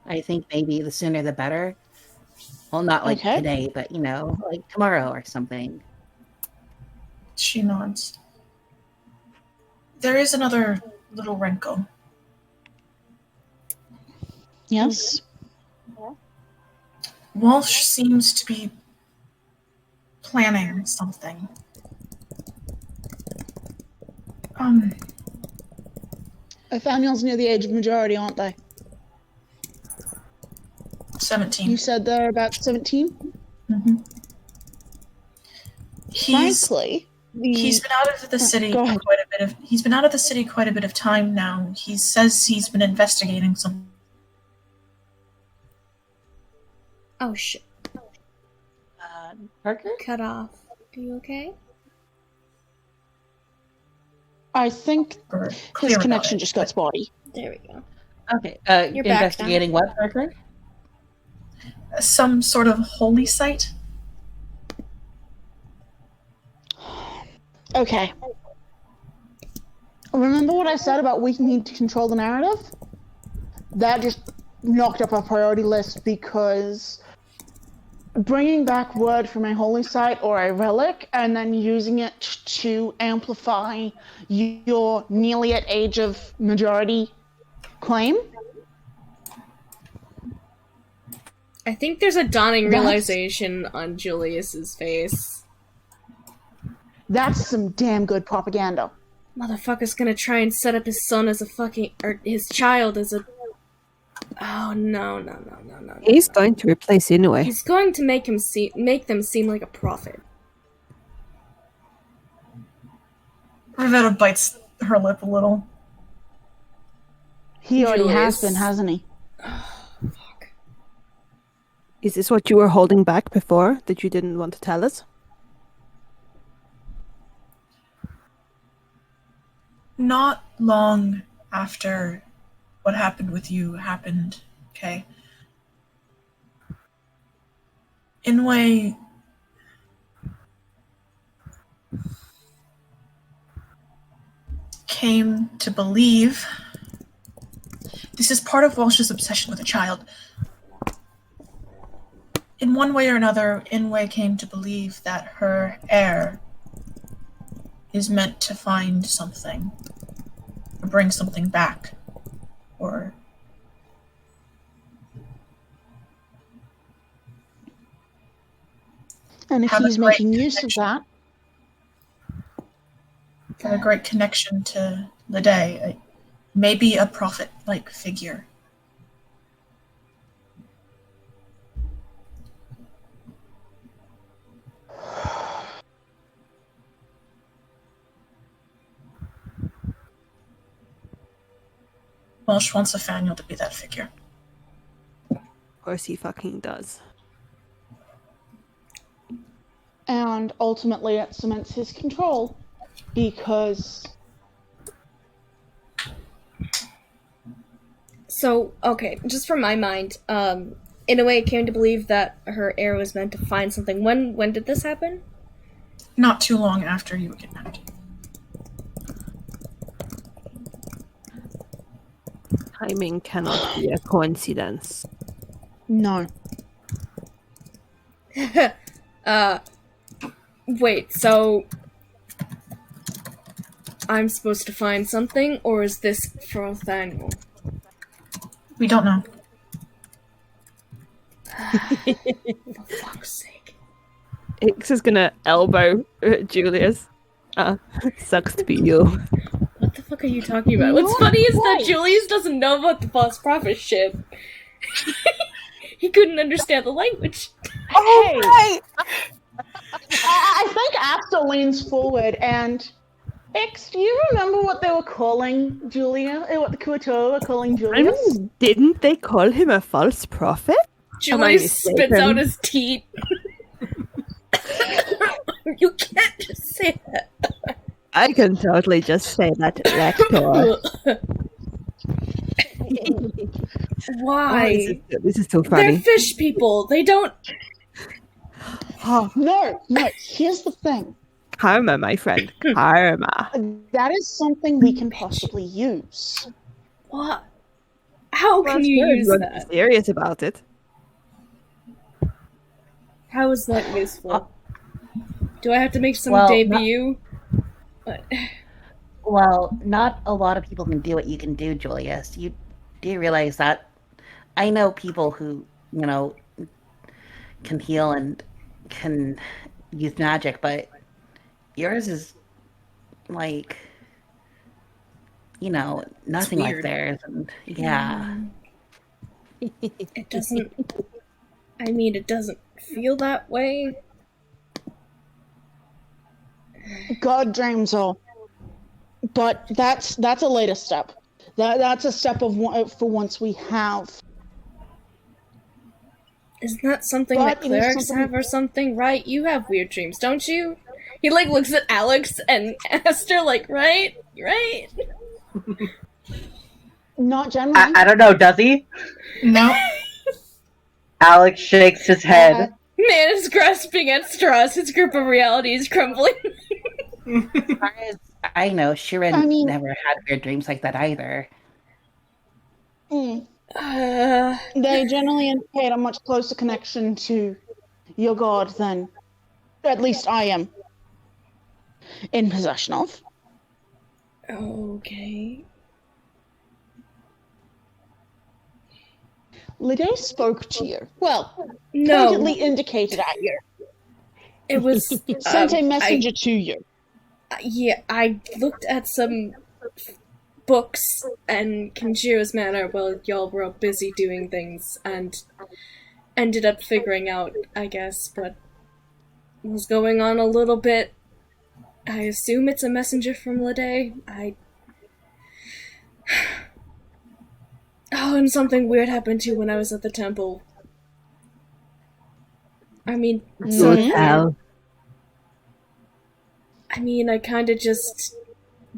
I think maybe the sooner the better. Well, not like Okay. today, but, like tomorrow or something. She nods. There is another little wrinkle. Yes? Walsh seems to be planning something. Nathaniel's near the age of majority, aren't they? 17. You said they're about 17? Mm-hmm. Frankly, He's been out of the city go ahead. He's been out of the city quite a bit of time now. He says he's been investigating some. Oh shit. Parker? Cut off. Are you okay? I think Or his clear about connection it, just got spotty. There we go. Okay, You're back investigating what, Parker? some sort of holy site. Okay. Remember what I said about we need to control the narrative? That just knocked up our priority list because bringing back word from a holy site or a relic and then using it to amplify your nearly at age of majority claim. I think there's a dawning That's- realization on Julius's face. That's some damn good propaganda. Motherfucker's gonna try and set up his son as a fucking, or his child as a. Oh no. He's going to replace Inoue. He's going to make them seem like a prophet. Rivetta bites her lip a little. He already has Julius. been, hasn't he? Fuck. Is this what you were holding back before that you didn't want to tell us? Not long after what happened with you happened, okay? Inway came to believe this is part of Walsh's obsession with a child. In one way or another, Inway came to believe that her heir is meant to find something, or bring something back, or And if Have a he's great making use of connection. that, have a great connection to Lede, maybe a prophet-like figure. Welsh wants Nathaniel to be that figure. Of course he fucking does. and ultimately it cements his control because So, okay, just from my mind, in a way, it came to believe that her heir was meant to find something. When did this happen? Not too long after you were kidnapped. Timing cannot be a coincidence. no. Wait, so I'm supposed to find something, or is this for Nathaniel? We don't know. For fuck's sake. Ix is gonna elbow Julius. Sucks to be you. What the fuck are you talking about? What's funny is that Julius doesn't know about the false prophet ship. He couldn't understand the language. Oh, right. I think Asta leans forward and X, do you remember what they were calling Julia? What the Kuato were calling I Julius? mean, didn't they call him a false prophet? Julius spits mistaken? out his teeth. You can't just say that. I can totally just say that, Lector. Why? This is so They're funny. fish people. They don't. No, here's the thing. Karma, my friend. Karma. That is something we can possibly use. What? How can Well, you good. use You're that? serious about it. How is that useful? Do I have to make some Well, debut? Well, not a lot of people can do what you can do, Julius. You do realize that I know people who, can heal and can use magic, but yours is like, nothing like weird. theirs. And yeah. It doesn't. I mean, it doesn't feel that way. God dreams all. But that's a later step. That's a step for once we have. Isn't that something But that it is clerics something- have or something? Right? You have weird dreams, don't you? He looks at Alex and Esther right? Right? Not generally. I don't know, does he? No. Alex shakes his head. Man is grasping at straws. His grip of reality is crumbling. As far as I know, Shirin I mean- never had weird dreams like that either. Mm. Uh, They generally indicate a much closer connection to your god than at least I am in possession of. okay. Lide spoke to you. Well, No, pointedly indicated at you. it was Sent a messenger to you. I looked at some books and Kenjiro's manor while y'all were all busy doing things and ended up figuring out, I guess, what was going on a little bit. I assume it's a messenger from Lede. Oh, and something weird happened too when I was at the temple. I mean, So Mhm. tell. I kind of just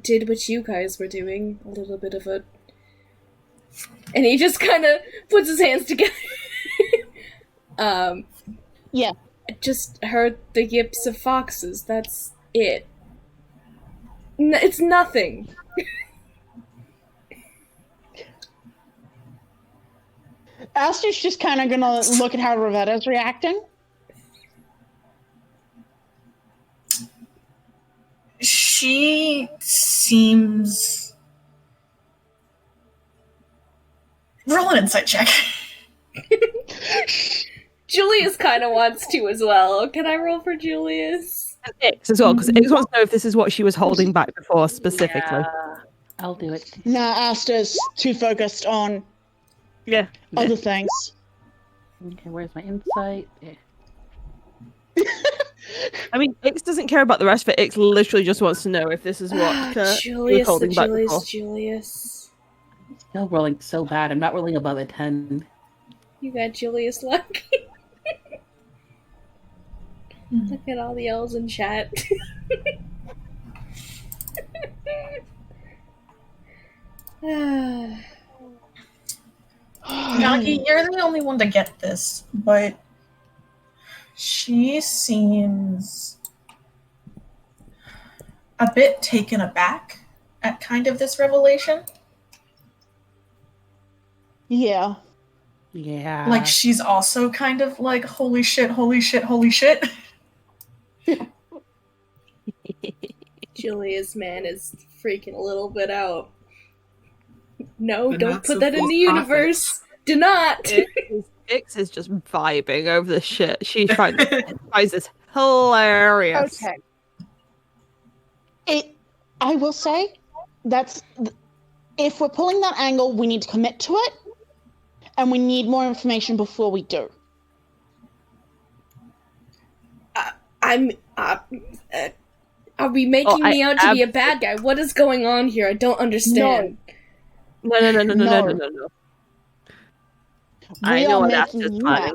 did what you guys were doing. A little bit of a... And he just kind of puts his hands together. Yeah. I just heard the yips of foxes. That's it. It's nothing. Aster's just kind of gonna look at how Ravetta's reacting. She seems. Roll an insight check. Julius kind of wants to as well. Can I roll for Julius? Ix as well, because Ix wants to know if this is what she was holding back before specifically. Yeah, I'll do it. Nah, Aster's too focused on Yeah. other things. Okay, where's my insight? Yeah. I mean, Ix doesn't care about the rest of it. Ix literally just wants to know if this is what she was Julius, holding back before. Julius. Still rolling so bad. I'm not rolling above a 10. You got Julius luck. Look at all the L's in chat. Nagi, you're the only one to get this, but she seems a bit taken aback at kind of this revelation. Yeah. Yeah. Like she's also kind of like, holy shit, holy shit, holy shit. Julius, man, is freaking a little bit out. No, The don't nuts put of that in false the universe. Do not. Ix is just vibing over the shit. She tries as hilarious. Okay. I will say, if we're pulling that angle, we need to commit to it, and we need more information before we do. Are we making me out to be a bad guy? What is going on here? I don't understand. No. I know what that's just planning.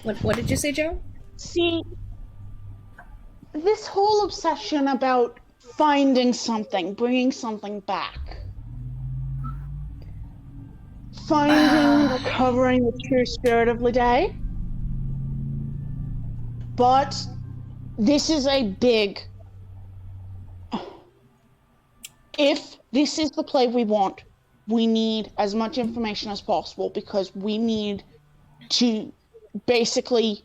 What did you say, Joe? See, this whole obsession about finding something, bringing something back, finding, recovering the true spirit of Lede. But this is a big... If this is the play we want, we need as much information as possible, because we need to basically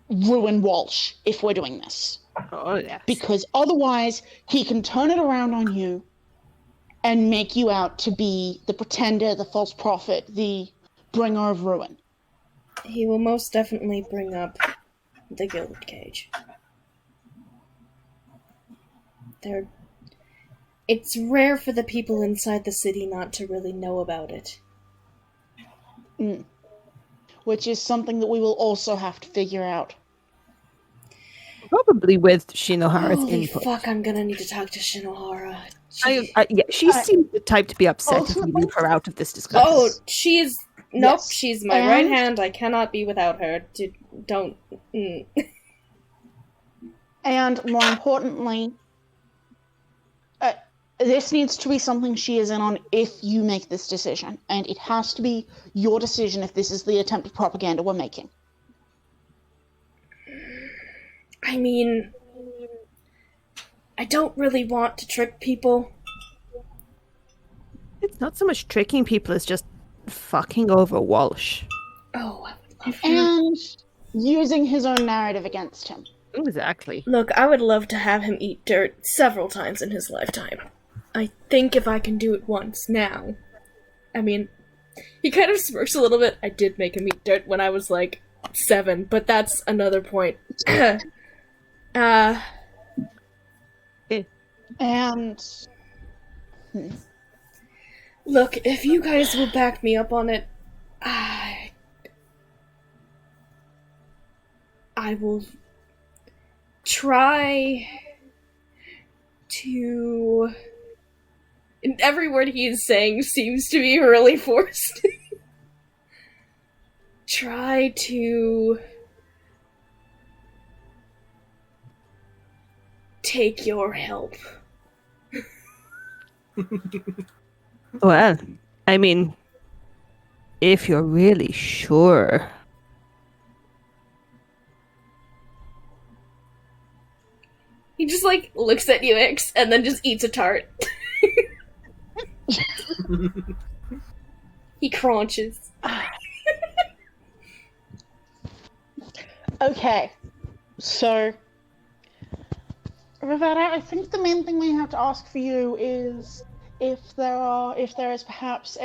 ruin Walsh if we're doing this. Oh, yes. Because otherwise, he can turn it around on you and make you out to be the pretender, the false prophet, the bringer of ruin. He will most definitely bring up the Gilded Cage. It's rare for the people inside the city not to really know about it. Which is something that we will also have to figure out. Probably with Shinohara's Holy input. fuck, I'm gonna need to talk to Shinohara. She seems the type to be upset if we leave her out of this discussion. Oh, she's... Nope, Yes. she's my right hand. I cannot be without her. Don't... And more importantly, this needs to be something she is in on if you make this decision. And it has to be your decision if this is the attempted propaganda we're making. I mean... I don't really want to trick people. It's not so much tricking people as just fucking over Walsh. Oh, I would love to. And using his own narrative against him. Exactly. Look, I would love to have him eat dirt several times in his lifetime. I think if I can do it once now. I mean, he kind of smirks a little bit. I did make him eat dirt when I was like 7, but that's another point. And... Look, if you guys will back me up on it, I will try to... And every word he is saying seems to be really forced. Try to... take your help. Well, I mean, if you're really sure. He just, like, looks at you, Ix, and then just eats a tart. He crunches. Okay. So... Rivera, I think the main thing we have to ask for you is if there is perhaps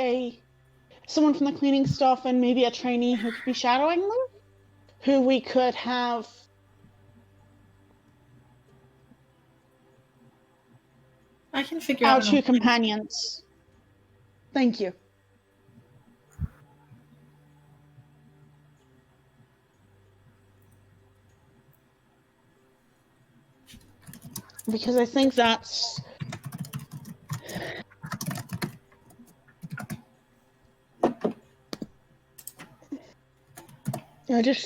someone from the cleaning staff and maybe a trainee who could be shadowing them, who we could have. I can figure Our out. two companions. Thank you. Because I think that's...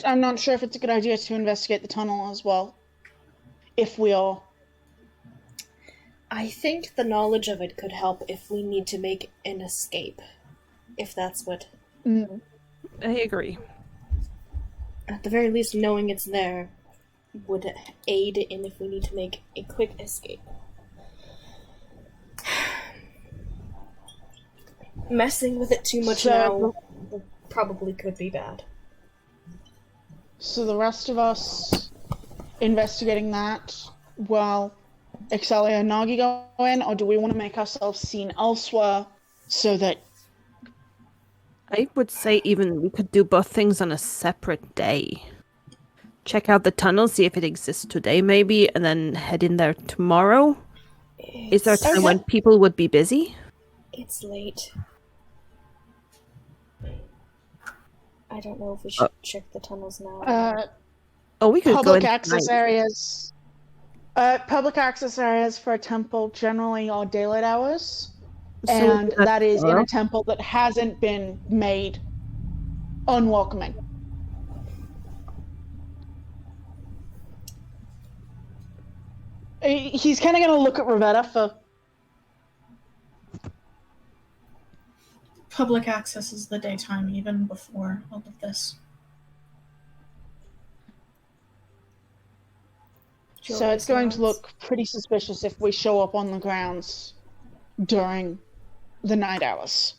I'm not sure if it's a good idea to investigate the tunnel as well. If we are. I think the knowledge of it could help if we need to make an escape. If that's what... I agree. At the very least, knowing it's there would aid in if we need to make a quick escape. Messing with it too much now probably could be bad. So the rest of us investigating that while Excelia and Nagi go in, or do we want to make ourselves seen elsewhere so that... I would say even we could do both things on a separate day. check out the tunnel, see if it exists today, maybe, and then head in there tomorrow? Is there a time when people would be busy? It's late. I don't know if we should check the tunnels now. Oh, we could go Public in access tonight. areas. Public access areas for a temple generally are daylight hours, So and is that that is in tomorrow? a temple that hasn't been made unwelcoming. He's kind of going to look at Rivetta for. Public access is the daytime, even before all of this. So it's going to look pretty suspicious if we show up on the grounds during the night hours.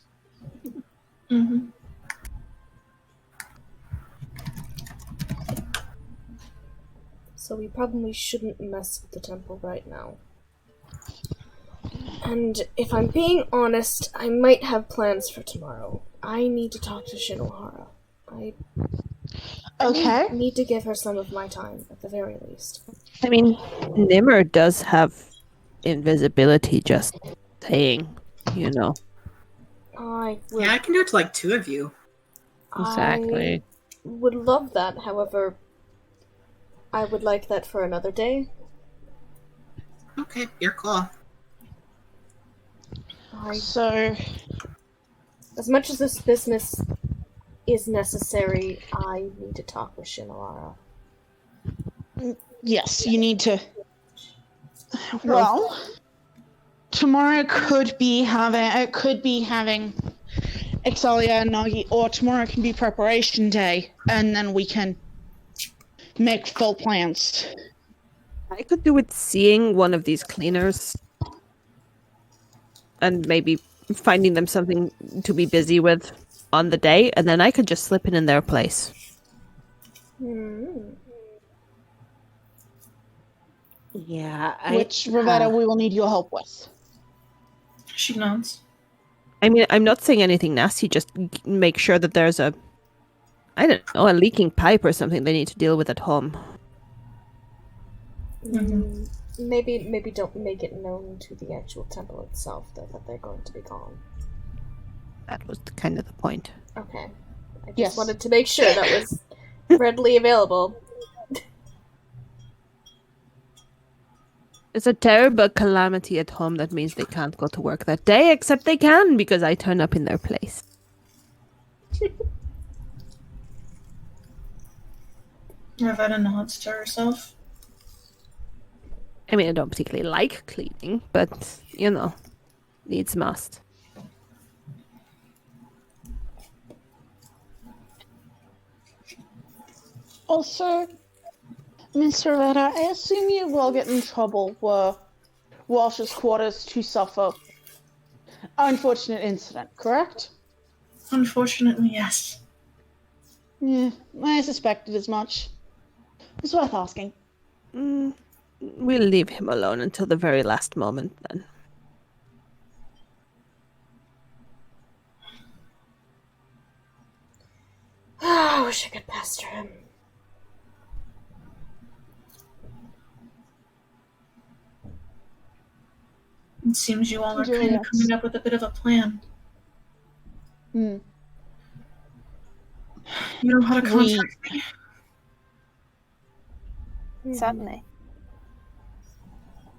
Mm-hmm. So we probably shouldn't mess with the temple right now. And if I'm being honest, I might have plans for tomorrow. I need to talk to Shinohara. I Okay. need to give her some of my time, at the very least. I mean, Nimmer does have invisibility, just saying, you know. I would, Yeah, I can do it to like 2 of you. Exactly. I would love that, however, I would like that for another day. Okay, your call. So, As much as this business is necessary, I need to talk with Shinohara. yes, you need to. Well, tomorrow could be having Exalia and Nagi, or tomorrow can be preparation day, and then we can make full plans. I could do with seeing one of these cleaners and maybe finding them something to be busy with on the day, and then I could just slip in their place. Yeah, Which, Rivetta, we will need your help with. She nods. I mean, I'm not saying anything nasty, just make sure that there's a, I don't know, a leaking pipe or something they need to deal with at home. Maybe don't make it known to the actual temple itself, though, that they're going to be gone. That was kind of the point. Okay. I just Yes. wanted to make sure that was readily available. It's a terrible calamity at home that means they can't go to work that day, except they can because I turn up in their place. Ravetta nods to herself. I mean, I don't particularly like cleaning, but, you know, needs must. Also, Mr. Rivetta, I assume you will get in trouble were Walsh's quarters to suffer unfortunate incident, correct? Unfortunately, yes. Yeah, I suspected as much. It's worth asking. We'll leave him alone until the very last moment, then. I wish I could pester him. It seems you all are Julius. kind of coming up with a bit of a plan. Hmm. You know how to contact me? Certainly.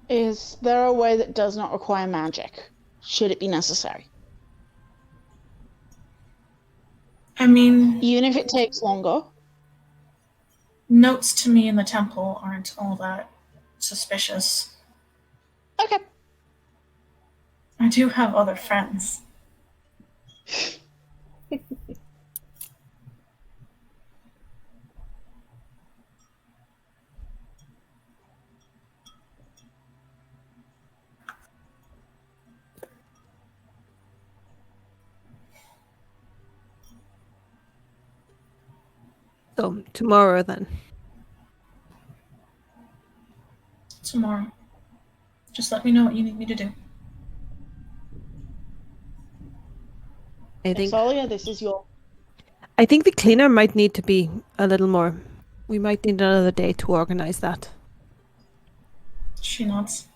Is there a way that does not require magic, should it be necessary? I mean, Even if it takes longer? notes to me in the temple aren't all that suspicious. Okay. I do have other friends. So, tomorrow, then. Tomorrow. Just let me know what you need me to do. I think Exalia, this is your... the cleaner might need to be a little more We might need another day to organize that. She nods.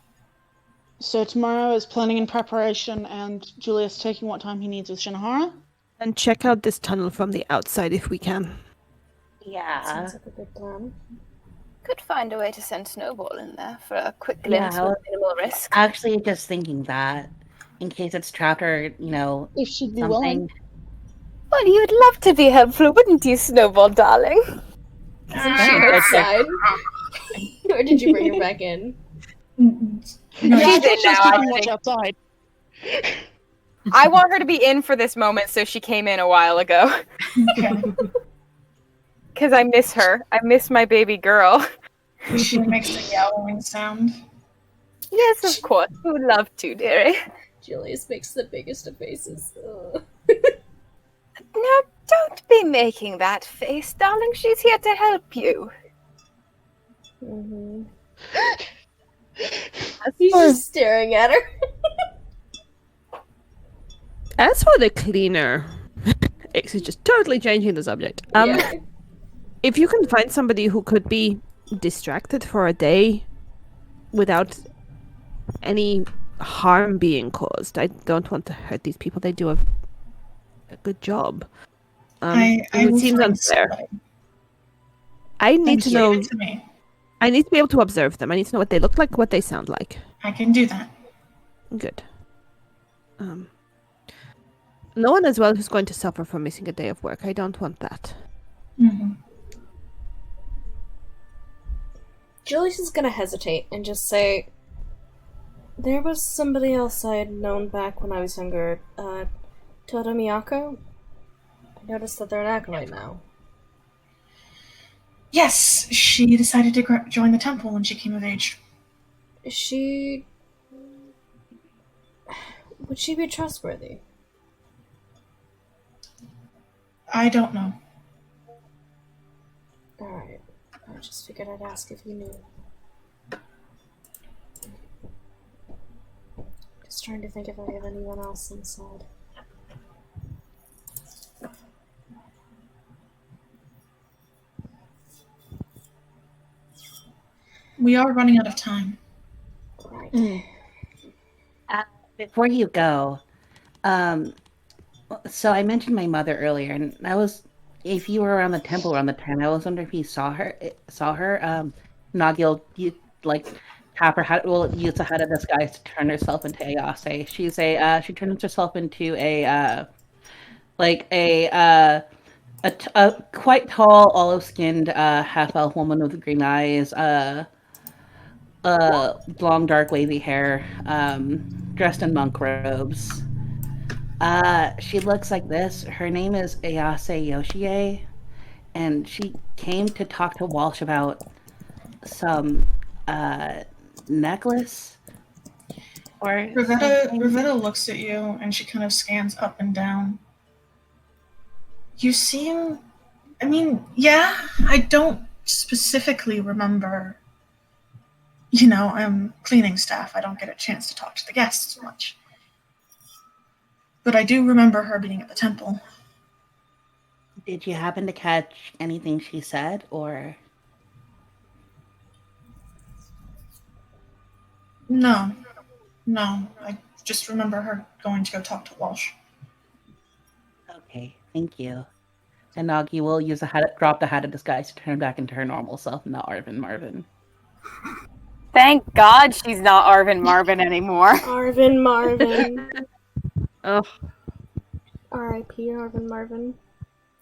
So tomorrow is planning and preparation, and Julius taking what time he needs with Shinohara. And check out this tunnel from the outside if we can. Yeah. Sounds like a good plan. Could find a way to send Snowball in there for a quick glimpse Yeah, with minimal risk. Actually, just thinking that, in case it's trapped or, If she'd be willing. something. Well, you'd love to be helpful, wouldn't you, Snowball, darling? Isn't she outside? Or did you bring her back in? No, She's in She's now, I keeping watch think. outside. I want her to be in for this moment, so she came in a while ago. okay. Because I miss her. I miss my baby girl. She makes a yowling sound. Yes, of course. We would love to, dearie. Julius makes the biggest of faces. Ugh. Now, don't be making that face, darling. She's here to help you. Mm-hmm. He's just staring at her. As for the cleaner, X is just totally changing the subject. Yeah. If you can find somebody who could be distracted for a day without any harm being caused, I don't want to hurt these people. They do a good job. I it will seems find unfair. somebody. I need And to give know. it to me. I need to be able to observe them. I need to know what they look like, what they sound like. I can do that. Good. No one as well who's going to suffer for missing a day of work. I don't want that. Mm-hmm. Julius is gonna hesitate and just say, there was somebody else I had known back when I was younger, Toda Miyako? I noticed that they're an acolyte now. Yes, she decided to join the temple when she came of age. Is she... Would she be trustworthy? I don't know. Alright. I just figured I'd ask if you knew. Just trying to think if I have anyone else inside. We are running out of time. Right. Before you go, so I mentioned my mother earlier, and I was, if you were around the temple around the time, I was wondering if you saw her. Nagil, you like tap her head. Well, use the head of disguise to turn herself into Ayase. She's she turns herself into a quite tall, olive-skinned, half-elf woman with green eyes, long, dark, wavy hair, dressed in monk robes. She looks like this. Her name is Ayase Yoshie, and she came to talk to Walsh about some necklace or Rivetta looks at you and she kind of scans up and down. You seem... I mean, yeah, I don't specifically remember... You know, I'm cleaning staff. I don't get a chance to talk to the guests much. But I do remember her being at the temple. Did you happen to catch anything she said, or? No. I just remember her going to go talk to Walsh. Okay, thank you. And Nagi will use drop the hat of disguise to turn back into her normal self, not Arvin Marvin. Thank God she's not Arvin Marvin anymore. Arvin Marvin. Oh, R.I.P. Arvin Marvin.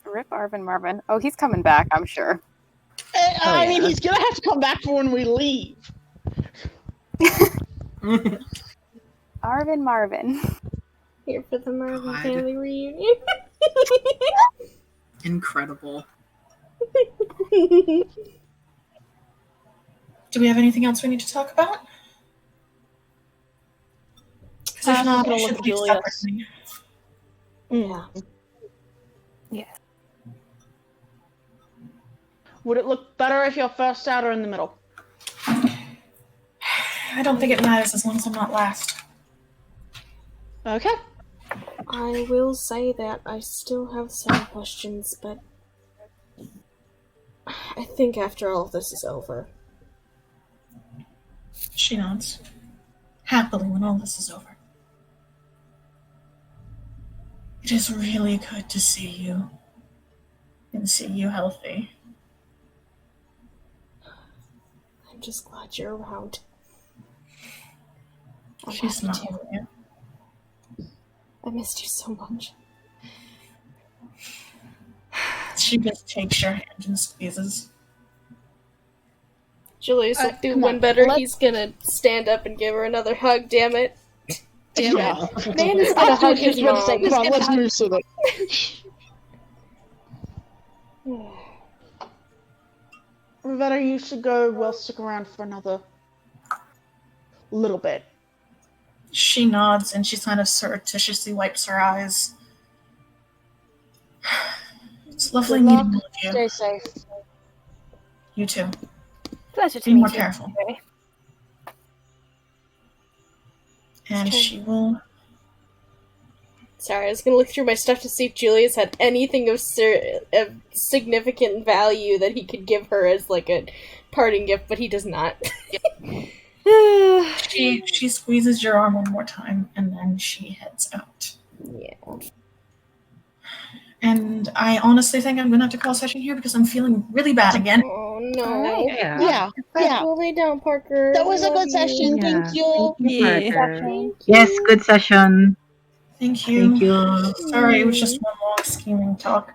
Rip Arvin Marvin. Oh, he's coming back, I'm sure. I mean, he's gonna have to come back for when we leave. Arvin Marvin. Here for the Marvin God. family reunion. Incredible. Do we have anything else we need to talk about? Because if not, gonna we look should at leave Julius. separately. Yeah. Would it look better if you're first out or in the middle? I don't think it matters as long as I'm not last. Okay. I will say that I still have some questions, but I think after all of this is over. She nods. Happily when all this is over. It is really good to see you. And see you healthy. I'm just glad you're around. I'm She's happy not to. with you. I missed you so much. She just takes your hand and squeezes. Julius will do come one on, better. let's- He's gonna stand up and give her another hug, damn it. Damn Yeah. it. Man is I gonna was hug just his about to say, mom. come on, let's move so that. Rivetta, you should go. We'll stick around for another little bit. She nods and she kind of surreptitiously wipes her eyes. It's lovely Good luck. meeting all of you. Stay safe. You too. Pleasure to Be meet more you. careful. Ray. And Okay. she will. Sorry, I was gonna look through my stuff to see if Julius had anything of significant value that he could give her as like a parting gift, but he does not. She squeezes your arm one more time and then she heads out. Yeah. And I honestly think I'm gonna have to call a session here because I'm feeling really bad again. Oh no. Alright. Yeah, yeah. Go lay down, Parker. That was a Love good you. session. Yeah. Thank you. Yeah. Parker. Thank Yes, you. good session. Thank you. Thank you. Sorry, it was just one long scheming talk.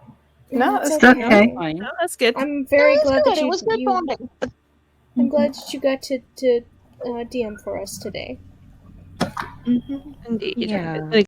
No, It's it's okay. Fine. No, that's good. I'm very It was glad good. that It was good bonding. I'm glad that you got to DM for us today. Mm-hmm. Indeed. Yeah. It's